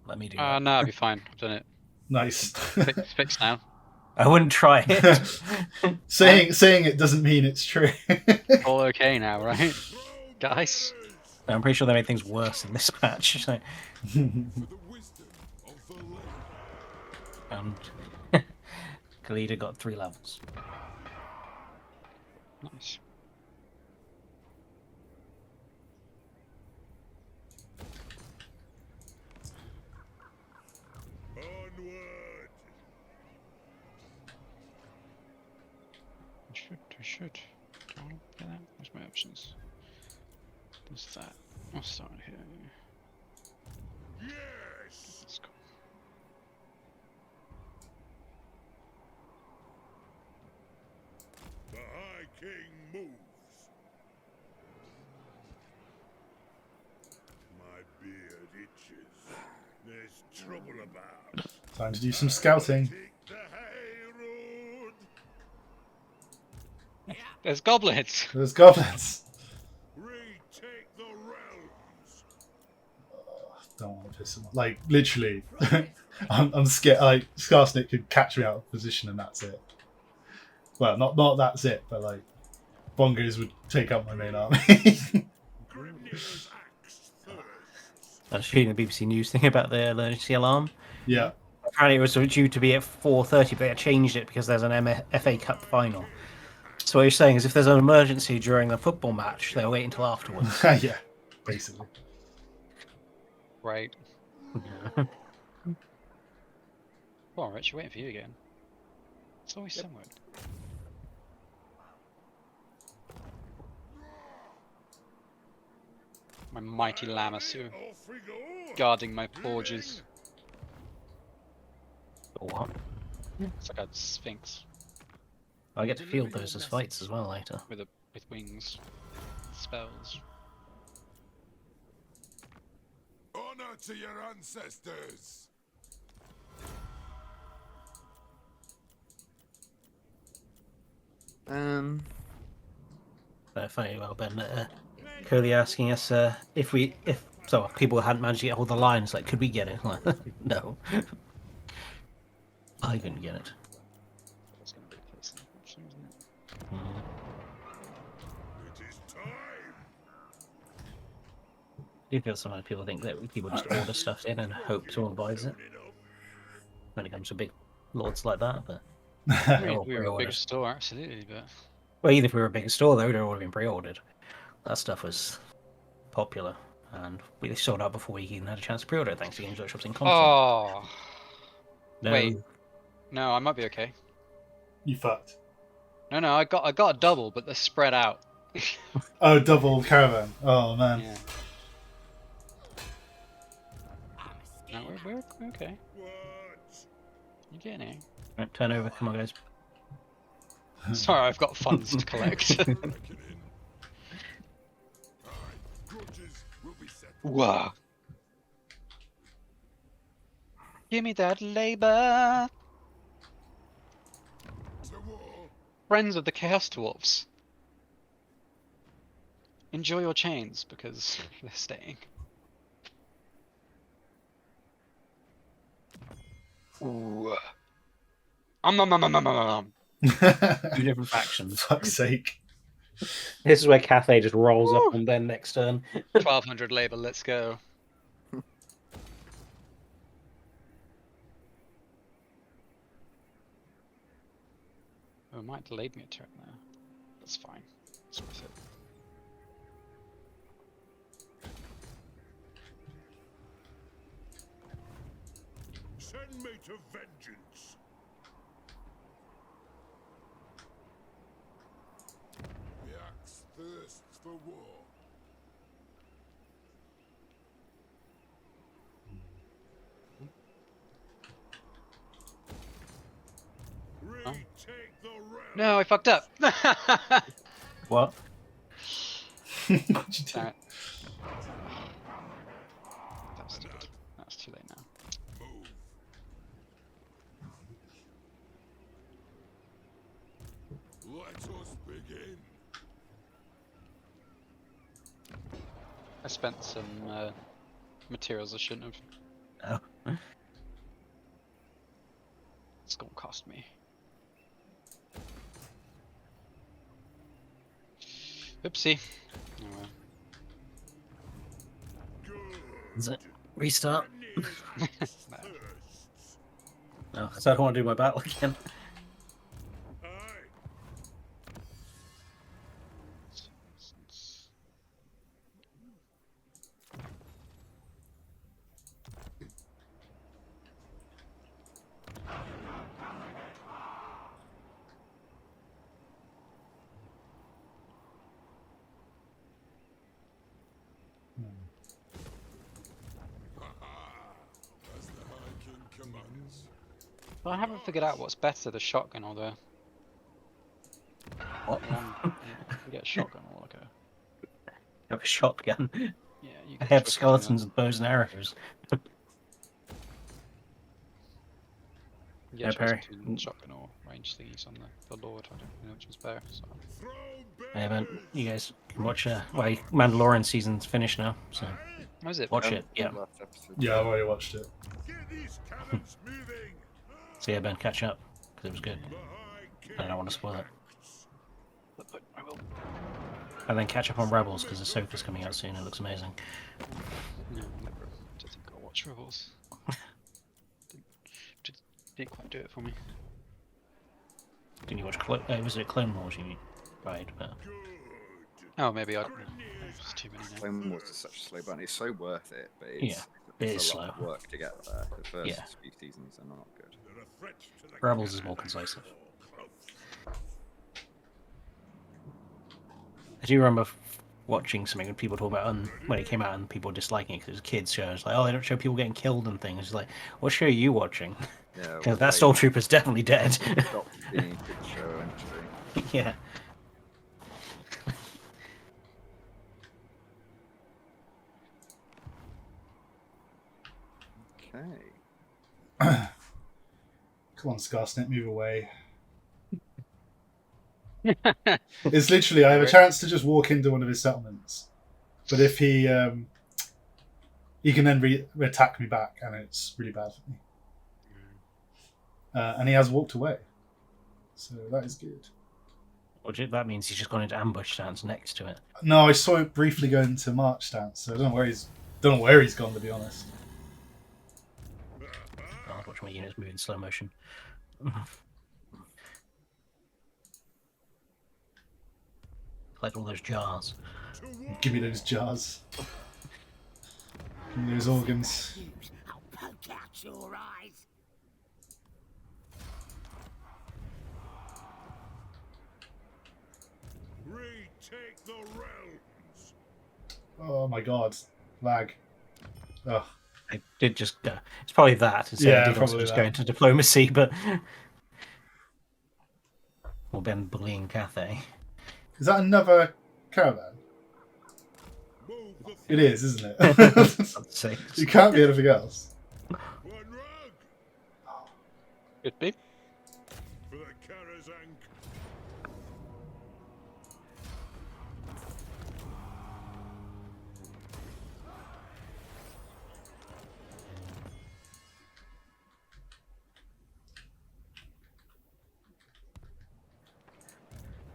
Let me do that. No, I'll be fine. I've done it. Nice. It's fixed now. I wouldn't try it. saying it doesn't mean it's true. All okay now, right? Guys? I'm pretty sure they made things worse in this patch. So. For the wisdom of the land. And Khalida got 3 levels. Nice. Onward. I should. Do I want to get that? What's my options? There's that. I'll start here. Yes. Let's go. The High King moves. My beard itches. There's trouble about. Time to do some scouting. Take the high road. There's goblins! There's goblins. Retake the realms. Don't want to piss them off. Like literally, I'm scared. Like Skarsnik could catch me out of position and that's it. Well, not that's it, but like Bongos would take up my main army. Grimnir's axe thirsts. I was reading the BBC News thing about the emergency alarm. Yeah. Apparently it was due to be at 4:30, but they changed it because there's an FA Cup final. So what you're saying is if there's an emergency during a football match, they'll wait until afterwards. Yeah. Basically. Right. Come on, Rich, waiting for you again. It's always somewhere. My mighty Lamassu, Off we go. guarding my forges. What? It's like a sphinx I get to field those as fights as well later. with wings, spells. Honor to your ancestors. Funny, well, Ben, Curly asking us if people hadn't managed to get all the lines, like, could we get it? Like, no. I couldn't get it. That's going to be the first thing, isn't it? It is time. I do feel sometimes people think that people just order stuff in and hope someone buys it. When it comes to big lords like that, but I they're mean, all if we were a bigger pre-ordered. store, absolutely, but Well, even if we were a bigger store, though, they'd all have been pre-ordered. That stuff was popular, and we sold out before we even had a chance to pre-order it, thanks to Games Workshop's in console. oh No. wait, no, I might be okay. You fucked. No, I got a double, but they're spread out. Oh, double caravan. Oh man. Yeah. No, we're okay. What? You're getting it. Right, turn over, come on, guys. Sorry, I've got funds to collect. Reckoning. Aye, grudges will be set. Whoa. Give me that labor. To war. Friends of the Chaos Dwarfs. Enjoy your chains because they're staying. Ooh. Two different factions. Fuck's sake. This is where Cathay just rolls up on Ben next turn. 1200 labor, let's go. Oh, it might delayed me a turn there. That's fine. It's worth it. Send me to vengeance. The axe thirsts for war. Retake the realm. No, I fucked up. What? What'd you do? Damn it. That was stupid. That's too late now. Move. Let us begin. I spent some materials I shouldn't have. Oh. It's gonna cost me. Oopsie. Oh, well. Good. Is it? Restart? Thirsts. No, so I don't want to do my battle again. Aye. As the High King commands. Well, I haven't figured out what's better, the shotgun or the. What? You get a shotgun or like a. Have a shotgun. Yeah, you I get have a skeletons and bows and arrows. You Yeah, get a choice Perry. between shotgun or range thingies on the Lord. I don't know which is better. So. Throw I haven't. berries. You guys can watch. Mandalorian season's finished now, so How is it? watch it. Yeah. Last episode. Yeah, I've already watched it. Get these cannons moving. So yeah, Ben, catch up because it was good. The High King I don't want to spoil it. acts. I will. And then catch up on Rebels because Ahsoka's coming out soon. It looks amazing. No, never. Don't think I'll watch Rebels. Didn't quite do it for me. Didn't you watch? Was it Clone Wars? You tried, but Good. Oh, maybe I. There's too many now. Clone Wars is such a slow burn. It's so worth it, but it's, Yeah, it it's is a lot of slow. work to get there. The first Yeah. few seasons are not good. They're a threat to the Rebels is more concise. I do remember watching something when people talk about when it came out and people disliking it because it was a kids' show. It's like, oh, they don't show people getting killed and things. It's like, what show are you watching? Yeah, Because that stormtrooper's definitely dead. Stop being a good show, actually. Yeah. Okay. Come on, Scarsnet, move away. It's literally I have a chance to just walk into one of his settlements, but if he can then attack me back, and it's really bad for me. And he has walked away, so that is good. That means he's just gone into ambush stance next to it. No, I saw it briefly go into march stance, so I don't know where he's gone, to be honest. I'll watch my units move in slow motion. Collect all those jars. Give me those jars. Give me those organs. I'll poke out your eyes. Retake the realms. Oh my god, lag. Oh. I did just go. It's probably that. Yeah, I did also probably just that. go into diplomacy, but or Ben bullying Cathay. Is that another caravan? Move the It is, isn't it? It can't be anything else. one rug Could be. for the Karaz-a-Karak.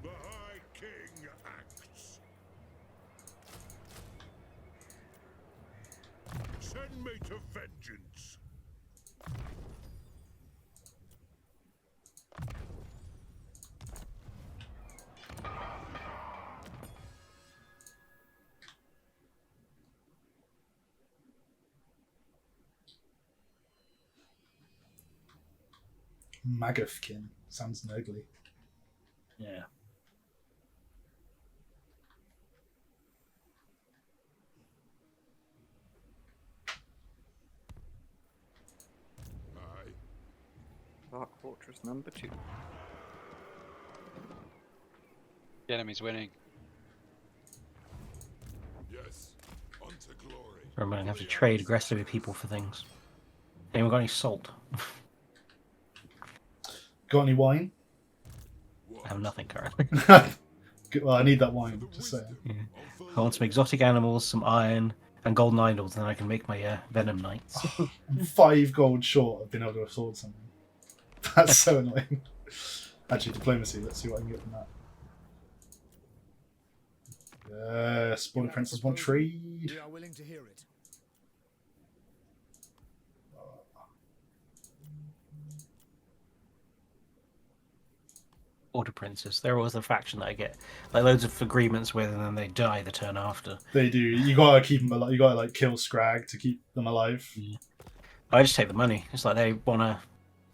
The High King acts. Send me to vengeance. Magufkin. Sounds nobly. Yeah. Aye. Dark Fortress number 2. The enemy's winning. Yes. On to glory. Remember, I have to trade aggressively with people for things. Anyone got any salt? Got any wine? I have nothing currently. Good, well, I need that wine, just saying. I want some exotic animals, some iron, and golden idols, then I can make my venom knights. I'm 5 gold short of being able to afford something. That's so annoying. Actually, diplomacy, let's see what I can get from that. Yes, Border Princes want trade. We are willing to hear it. Order princes. They're always the faction that I get like loads of agreements with, and then they die the turn after. They do. You gotta keep them alive. You gotta like kill Scrag to keep them alive. I just take the money. It's like they want a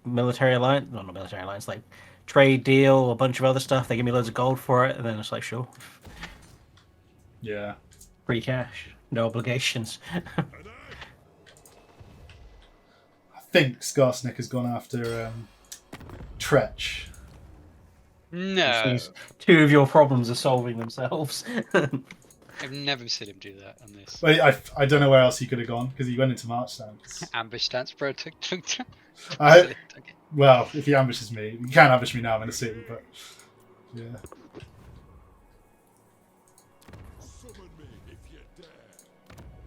military alliance, not a military alliance, like trade deal, a bunch of other stuff. They give me loads of gold for it, and then it's like, sure, Yeah. free cash, no obligations. I think Skarsnik has gone after Tretch. Which No, means 2 of your problems are solving themselves. I've never seen him do that on this. But I don't know where else he could have gone because he went into March stance. Ambush stance, bro. Well, if he ambushes me, you can't ambush me now. I'm in the city, but yeah. Summon me if you dare.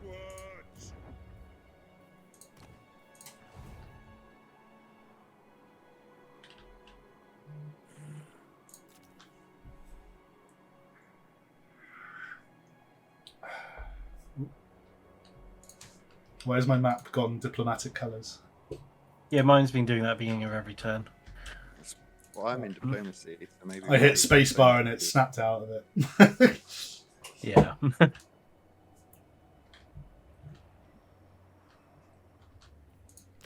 What? Where's my map gone? Diplomatic colours. Yeah, mine's been doing that at the beginning of every turn. Well, I'm in diplomacy, so maybe... I hit spacebar and it snapped out of it. Yeah.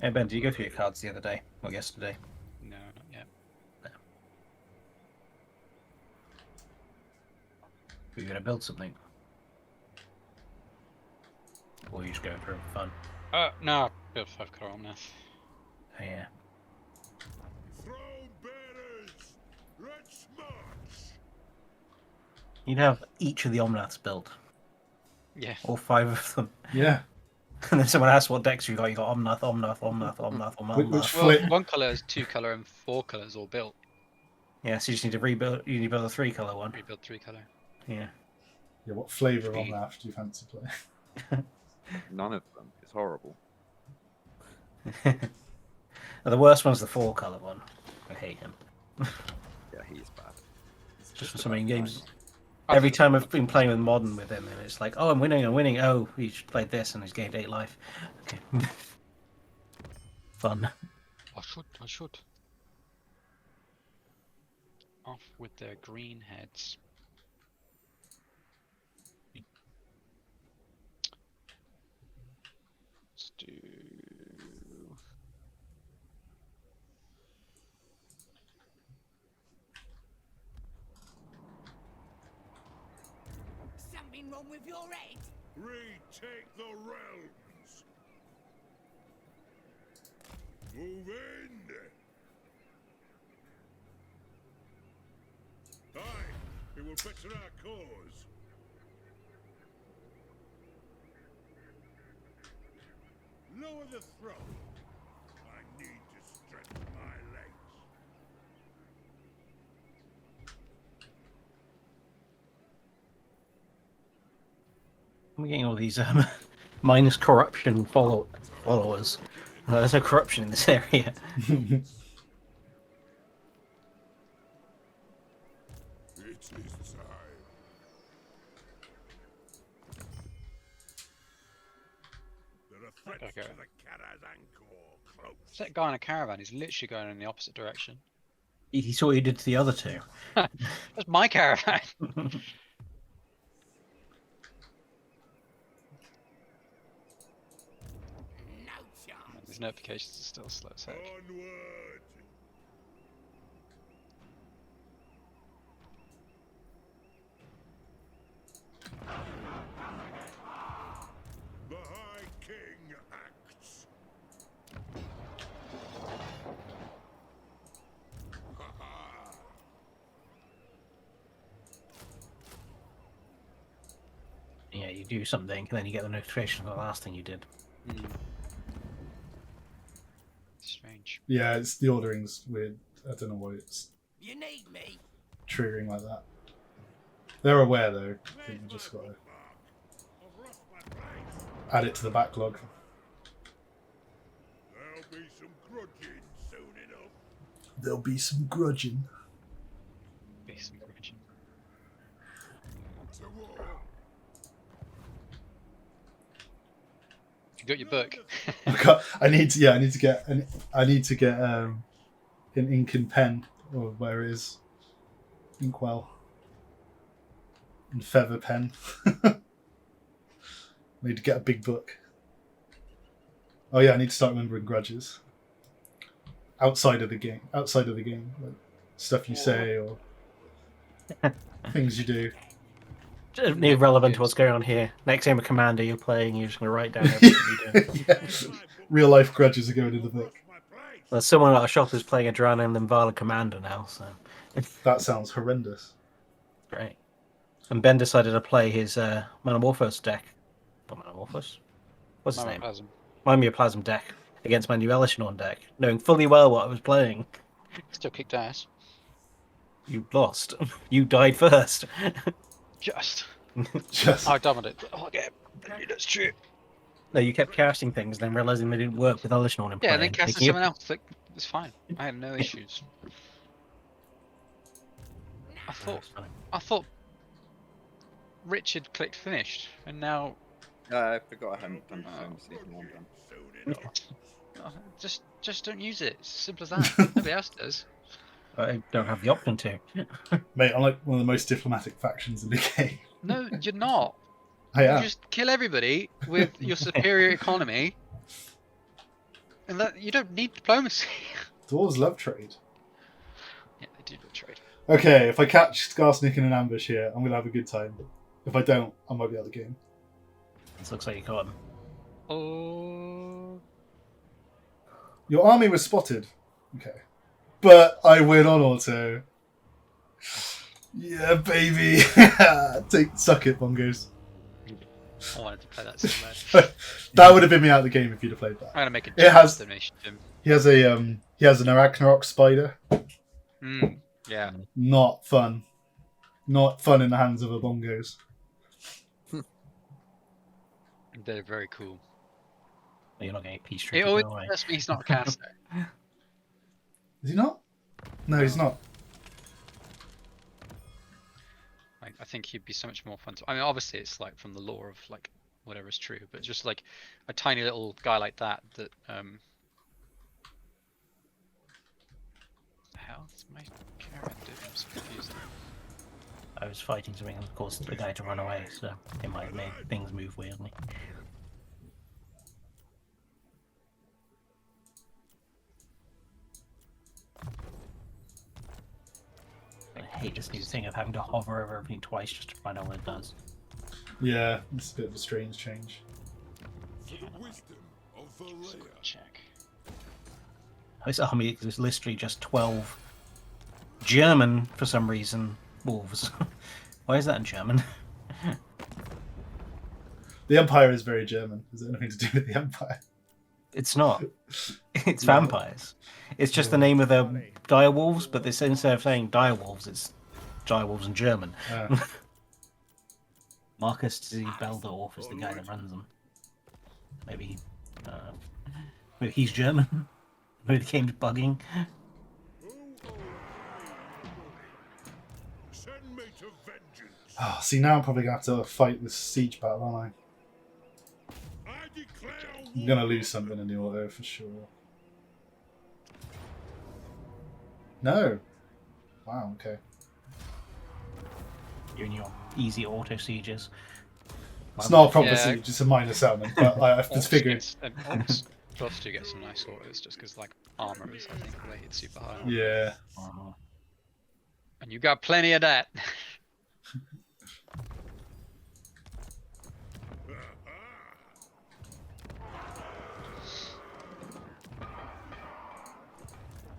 Hey Ben, did you go through your cards the other day or yesterday? No, not yet. Were you going to build something? Or are you just going for fun? No, build 5 color Omnath. Oh, yeah. Throne bearers, let's march. You'd have each of the Omnaths built. Yeah. All 5 of them. Yeah. And then someone asks what decks you got. You got Omnath. Which Well, flip? 1 color is 2 color and 4 colors all built. Yeah, so you just need to rebuild. You need to build a 3-color one. Rebuild 3-color. Yeah. Yeah, what flavour on that do you fancy playing? None of them. It's horrible. The worst one's the 4-color one. I hate him. Yeah, he's bad. It's Just a so many bad games. time. Every time I've been playing with Modern with him, and it's like, oh, I'm winning. Oh, he should play this, and he's gained 8 life. Okay. Fun. I should. Off with their green heads. Let's do. Something wrong with your head? Retake the realms. Move in. Aye, it will better our cause. Lower the throat. I need to strengthen my legs. I'm getting all these minus corruption followers. There's no corruption in this area. It is time. There are threats Okay. to the Karaz-a-Karak close. Is that guy in a caravan? He's literally going in the opposite direction. He saw what you did to the other two. That's my caravan. No chance. These notifications are still slow as heck. Onward. The High King acts. Ha ha. Yeah, you do something, and then you get the notification of the last thing you did. Strange. Yeah, it's the ordering's weird. I don't know why it's You need me? triggering like that. They're aware though. I think we just got to I've lost my place. add it to the backlog. There'll be some grudging soon enough. There'll be some grudging. Basic origin. To war. You got your book. I need to get an ink and pen, or where it is, inkwell and feather pen. I need to get a big book. Oh yeah, I need to start remembering grudges outside of the game, like stuff you say or things you do. Irrelevant to what's going on here. Next game of Commander you're playing, you're just going to write down everything you do. Yes. Real life grudges are going in the book. Well, someone at our shop is playing a Draenei and Vala Commander now, so That sounds horrendous. great. And Ben decided to play his Metamorphos deck. Not Metamorphos? What's his name? Plasm. Mymioplasm deck against my new Elishanorn deck, knowing fully well what I was playing. Still kicked ass. You lost. You died first. Just. Just I dominated it. Oh, okay. That's true. No, you kept casting things, then realizing they didn't work with Elishanorn in play. Yeah, and then casting making someone else. Like, it's fine. I have no issues. I thought Richard clicked finished, and now I forgot I hadn't done season 1 done. Soon enough. just don't use it. It's as simple as that. Nobody else does. I don't have the option to. mate, I'm like one of the most diplomatic factions in the game. No, you're not. I You am. just kill everybody with your superior economy, and that you don't need diplomacy. Dwarves love trade. Yeah, they do trade. Okay, if I catch Skarsnik in an ambush here, I'm gonna have a good time. If I don't, I might be out of the game. This looks like you got him. Oh, Your army was spotted. Okay. But I win on auto. Yeah, baby. Suck it, Bongos. I wanted to play that so bad. That would have been me out of the game if you'd have played that. I'm gonna make a It has- donation to him. He has an Arachnarok spider. Mm. Yeah. Not fun. Not fun in the hands of a Bongos. They're very cool. You're not getting peace It treaty, always go away. impressed me he's not a caster. Is he not? No, he's not. I think he'd be so much more fun to. I mean, obviously it's like from the lore of like whatever is true, but just like a tiny little guy like that. The hell is my character? I'm so confused. I was fighting something and caused the guy to run away, so it might have made things move weirdly. I hate this new thing of having to hover over everything twice just to find out what it does. Yeah, it's a bit of a strange change. For the wisdom of Valea. Check. This army is literally just 12 German, for some reason, wolves. Why is that in German? The Empire is very German. Is it anything to do with the Empire? It's not. It's No. vampires. It's just the name of the direwolves, but this, instead of saying direwolves, it's direwolves in German. Marcus Z. Beldorf is the guy that runs them. Maybe he's German. Maybe they came to bugging. Send me to vengeance. Oh, see, now I'm probably going to have to fight this siege battle, aren't I? I declare I'm going to lose something in the auto for sure. No. Wow, okay. You and your easy auto sieges. It's not a proper Yeah. siege, it's a minor settlement, but I just figured. Plus do get some nice autos just because like armor is I think rated super high. Yeah. And you got plenty of that.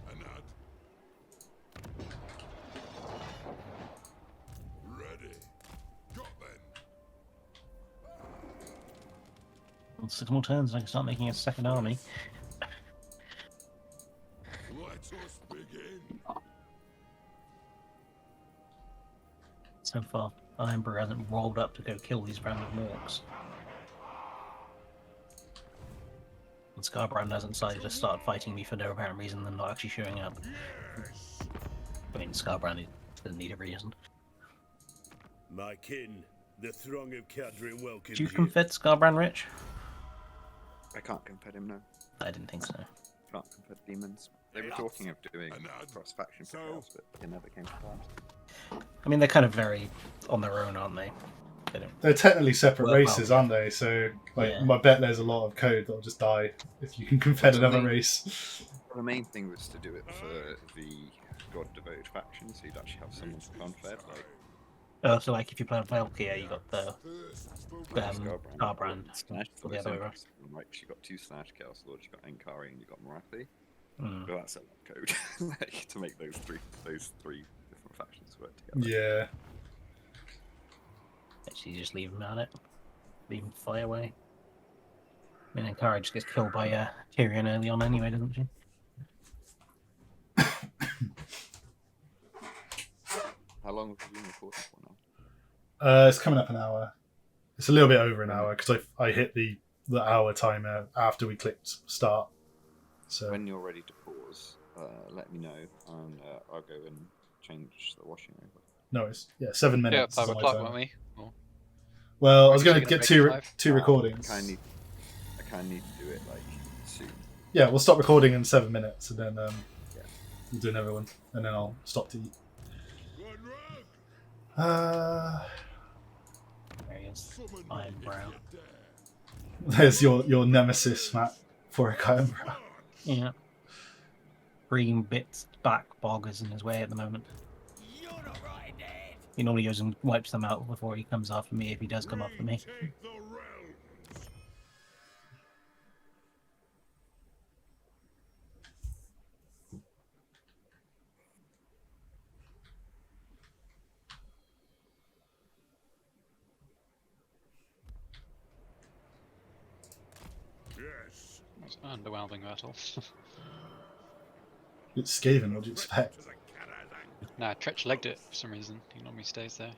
Anad. Ready. Got then. Well, 6 more turns, I can start making a second army. Let us begin. So far, our Emperor hasn't rolled up to go kill these random orcs. And Scarbrand hasn't decided to start fighting me for no apparent reason than not actually showing up. Yes. I mean, Scarbrand doesn't need a reason. My kin, the throng of Cadrin welcomes Do you you. confed Scarbrand, Rich? I can't compare him, no. I didn't think so. Can't compare demons. They were talking of doing Anad. cross-faction So- chaos, but it never came to pass. I mean, they're kind of very on their own, aren't they? They don't... They're technically separate Well, races, aren't they? So, like, Yeah. I bet there's a lot of code that'll just die if you can confed another race. The main thing was to do it for the god-devoted faction, so you'd actually have someone to confed, like So, like, if you play Valkyrie, you got the Scarbrand Slash for the other way around. Right, you got 2 Slash Chaos Lords, you got Enkari and you got Marathi. Mm. But that's a lot of code like, to make those three different factions work together. Yeah. Actually, you just leave them at it. Leave them fly away. I mean, Enkari just gets killed by Tyrion early on anyway, doesn't she? How long have you been recording for now? It's coming up an hour. It's a little bit over an hour because I hit the hour timer after we clicked start. So When you're ready to pause, let me know, and I'll go and change the washing over. no, it's 7 Yeah, minutes. is 5 on my o'clock, timer. weren't we? Or- Well, I was Maybe going to we get can make it two 5. recordings. I kind of need to do it like soon. Yeah, we'll stop recording in 7 minutes, and then we'll do another one, and then I'll stop to eat. Run, run. There he is. Summon Iron me Brown. if you There's your nemesis, Matt, for a Brown. Yeah. Bringing bits back boggers in his way at the moment. You're not right, Dad. He normally goes and wipes them out before he comes after me, if he does come after me. Take the realms. Yes. It's an underwhelming battle. It's Skaven, what do you expect? To the Karaz-a-Karak. Nah, Tretch legged it for some reason. He normally stays there.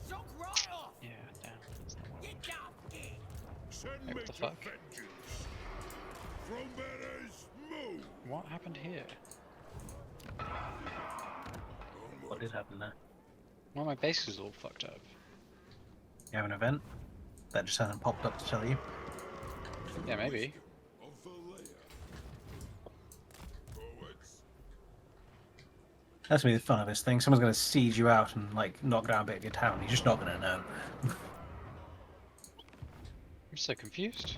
Shock right off! Yeah, damn. That's not what I Get wanted. down, kid! Send Hey, me what the to fuck? vengeance. Throne bearers, move. What happened here? What did happen there? Well, my base is all fucked up. You have an event that just hasn't popped up to tell you. Yeah, maybe. Of the layer. Forwards. That's gonna be the fun of this thing. Someone's gonna siege you out and like knock down a bit of your town. You're just not gonna know. I'm so confused.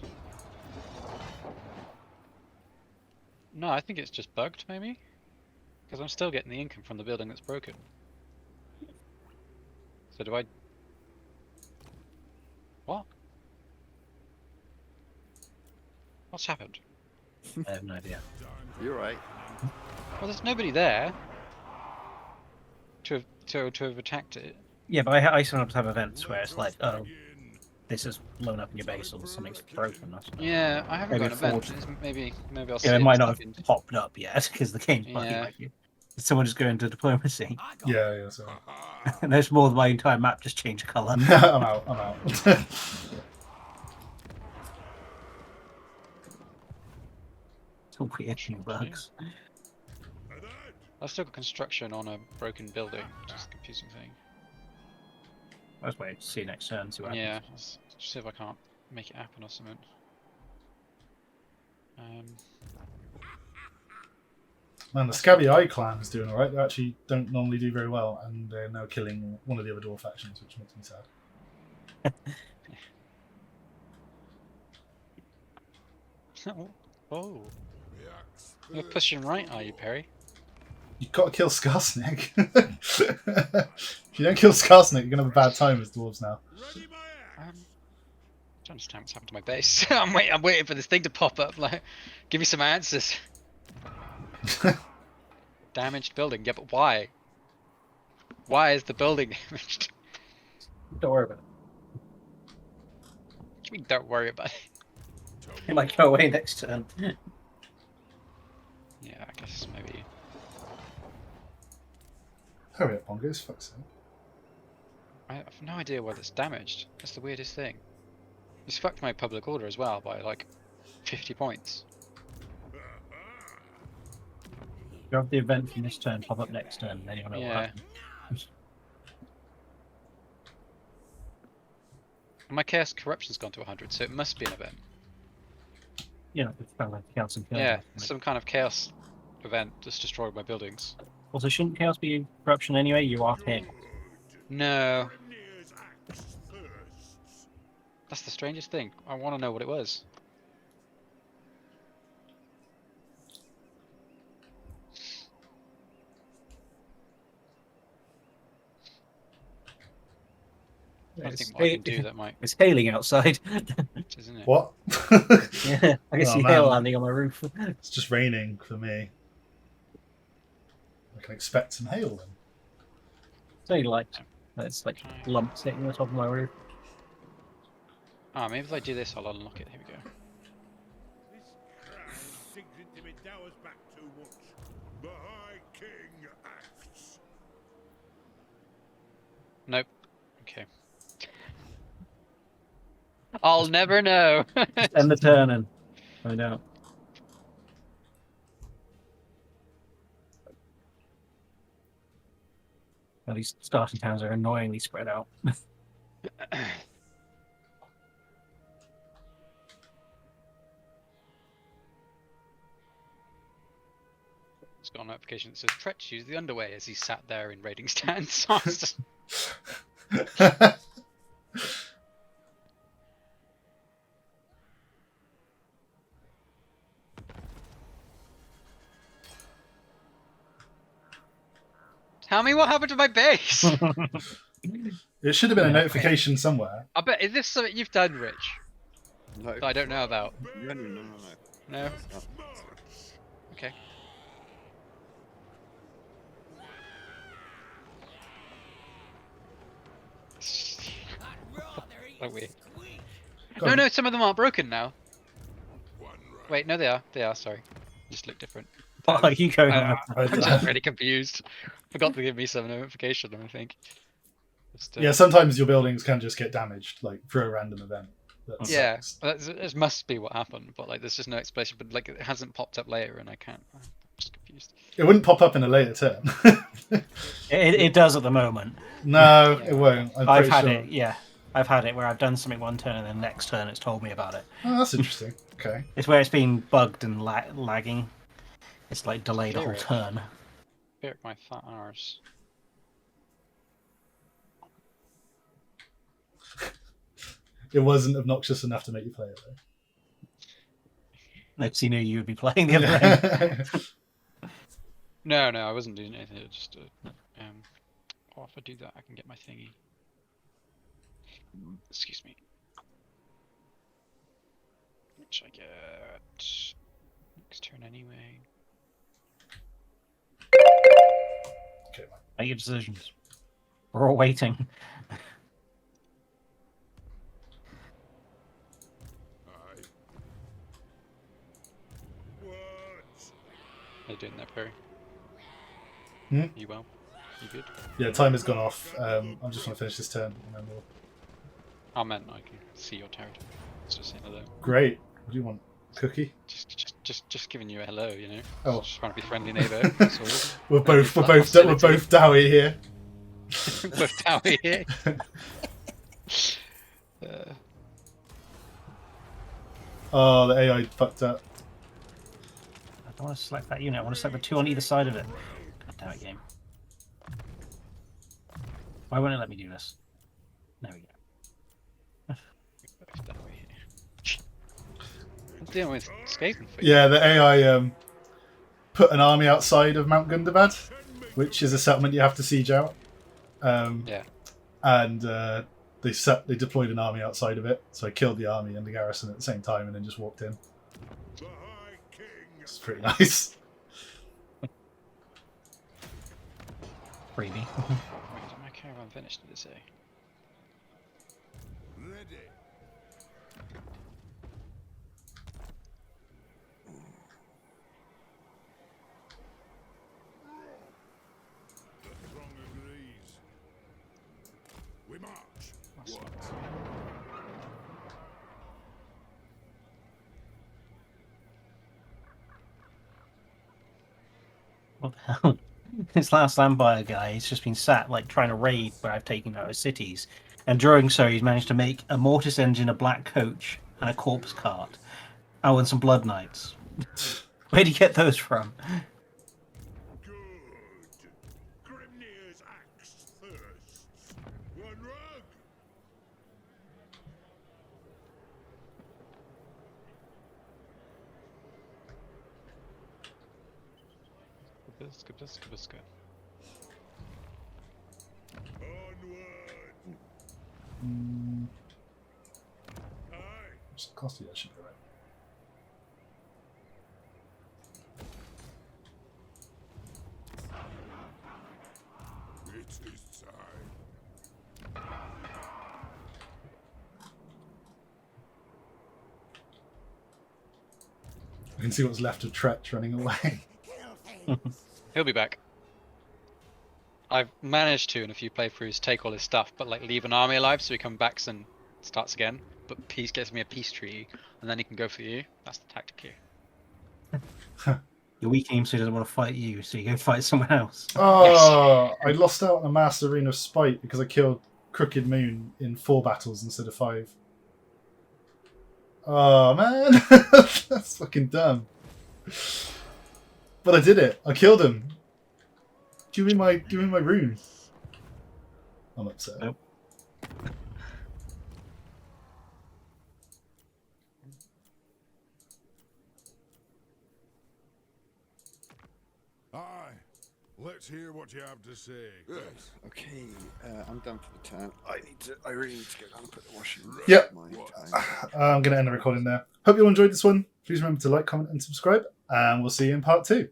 No, I think it's just bugged, maybe? Because I'm still getting the income from the building that's broken. So do I... What? What's happened? I have no idea. You're right. Well, there's nobody there to have attacked it. Yeah, but I sometimes have events where it's like, oh, this is blown up in your base or something's broken or something. Yeah, I haven't Maybe got an event. forward. Maybe I'll see Yeah, it it might not stuck in- have popped up yet because the game's buggy Yeah. like you. Someone just go into diplomacy, I got Yeah, so and there's more than my entire map just changed colour. I'm out. I'm out. It's all weird new bugs. I've still got construction on a broken building, which is a confusing thing. I was waiting to see next turn, see what happens. Yeah, let's see if I can't make it happen or something. Man, the Scabby Eye clan is doing alright. They actually don't normally do very well, and they're now killing one of the other dwarf factions, which makes me sad. Oh, you're pushing right, are you, Perry? You've got to kill Skarsnik. If you don't kill Skarsnik, you're going to have a bad time as dwarves now. Ready my I axe. don't understand what's happened to my base. I'm waiting for this thing to pop up. Like, give me some answers. Damaged building. Yeah, but why? Why is the building damaged? Don't worry about it. What do you mean, don't worry about it? It might go away next turn. Yeah, I guess maybe. Hurry up, Bongos, fuck's sake. I have no idea why that's damaged. That's the weirdest thing. It's fucked my public order as well by like 50 points. You have the event from this turn pop up next turn, then you'll know what Yeah. happened. And my chaos corruption's gone to 100, so it must be an event. You know, it's kind of like chaos and killing. Yeah, some kind of chaos event just destroyed my buildings. Also, shouldn't chaos be corruption anyway? You are king. No, Near's axe first. that's the strangest thing. I want to know what it was. I It's, think what I can do that might, it's hailing outside. isn't it? What? Yeah, I can Oh, see man. hail landing on my roof. It's just raining for me. I can expect some hail then. It's only light. It's like lumps hitting the top of my roof. Ah, maybe if I do this, I'll unlock it. Here we go. This crown sinks into me towers back too much. The High King acts. Nope. Okay. I'll never know. End the turn and find out. Well, these starting towns are annoyingly spread out. It's got a notification that says Tretch used the underway as he sat there in raiding stance. I was just- Tell me what happened to my base. It should have been a Yeah. notification somewhere. I bet, is this something you've done, Rich? No. That I don't know about? No. No? Okay. I'd rather eat So weird. squeak. Go No, on. no, some of them aren't broken now. Wait, wait, no, they are. They are. Sorry, just look different. Oh, you go. I'm just really confused. Forgot to give me some notification. I think. Just, Yeah, sometimes your buildings can just get damaged, like through a random event. That yeah, sucks. that must be what happened. But like, there's just no explanation. But like, it hasn't popped up later, and I can't. I'm just confused. It wouldn't pop up in a later turn. It does at the moment. No, it won't. I've had it. Yeah, I've had it where I've done something one turn and then next turn it's told me about it. Oh, that's interesting. Okay. It's where it's been bugged and lagging. It's like delayed a whole turn. Spirit my fat arse. It wasn't obnoxious enough to make you play it, though. Next you knew you would be playing the other end. No, I wasn't doing anything. It just oh, if I do that, I can get my thingy. Excuse me. Which I get next turn anyway. Okay, mate. Make your decisions. We're all waiting. How you doing there, Perry? Hmm? You well? You good? Yeah, time has gone off. I just want to finish this turn, and then we'll... I meant I can see your territory. It's just saying hello. Great. What do you want? Cookie? Just giving you a hello, you know. Oh. Just trying to be friendly neighbour. That's all. We're both Dowie here. Both Dowie here. Oh, the AI fucked up. I don't want to select that unit. I want to select the two on either side of it. God damn it, game. Why won't it let me do this? There we go. I'm dealing with scathing for you. Yeah, the AI put an army outside of Mount Gundabad, which is a settlement you have to siege out. Yeah. And they deployed an army outside of it, so I killed the army and the garrison at the same time, and then just walked in. It's pretty nice. Freebie. Wait, is my caravan finished, did it say? Ready. The throng agrees. We march. That's What? not- What the hell? This last Empire guy, he's just been sat like trying to raid where I've taken out his cities, and during so he's managed to make a mortis engine, a black coach, and a corpse cart. Oh, and some blood knights. Where'd you get those from? Good. Grimnir's axe thirsts. One rug. Kabuska. Onward. Aye. What's the cost of that? Should be right. It is time. I can see what's left of Tretch running away. He'll be back. I've managed to, in a few playthroughs, take all his stuff, but like leave an army alive so he comes back and starts again. But peace gets me a peace treaty, and then he can go for you. That's the tactic here. You're weak aim, so he doesn't want to fight you, so you go fight someone else. Oh, I lost out on a Mass Arena of Spite because I killed Crooked Moon in 4 battles instead of 5. Oh man, that's fucking dumb. But I did it. I killed him. Give me my rune. I'm upset. Nope. Aye. Let's hear what you have to say. Yes. Okay, I'm done for the turn. I really need to go down and put the washing. Yep. My I'm going to end the recording there. Hope you all enjoyed this one. Please remember to like, comment, and subscribe. And we'll see you in part 2.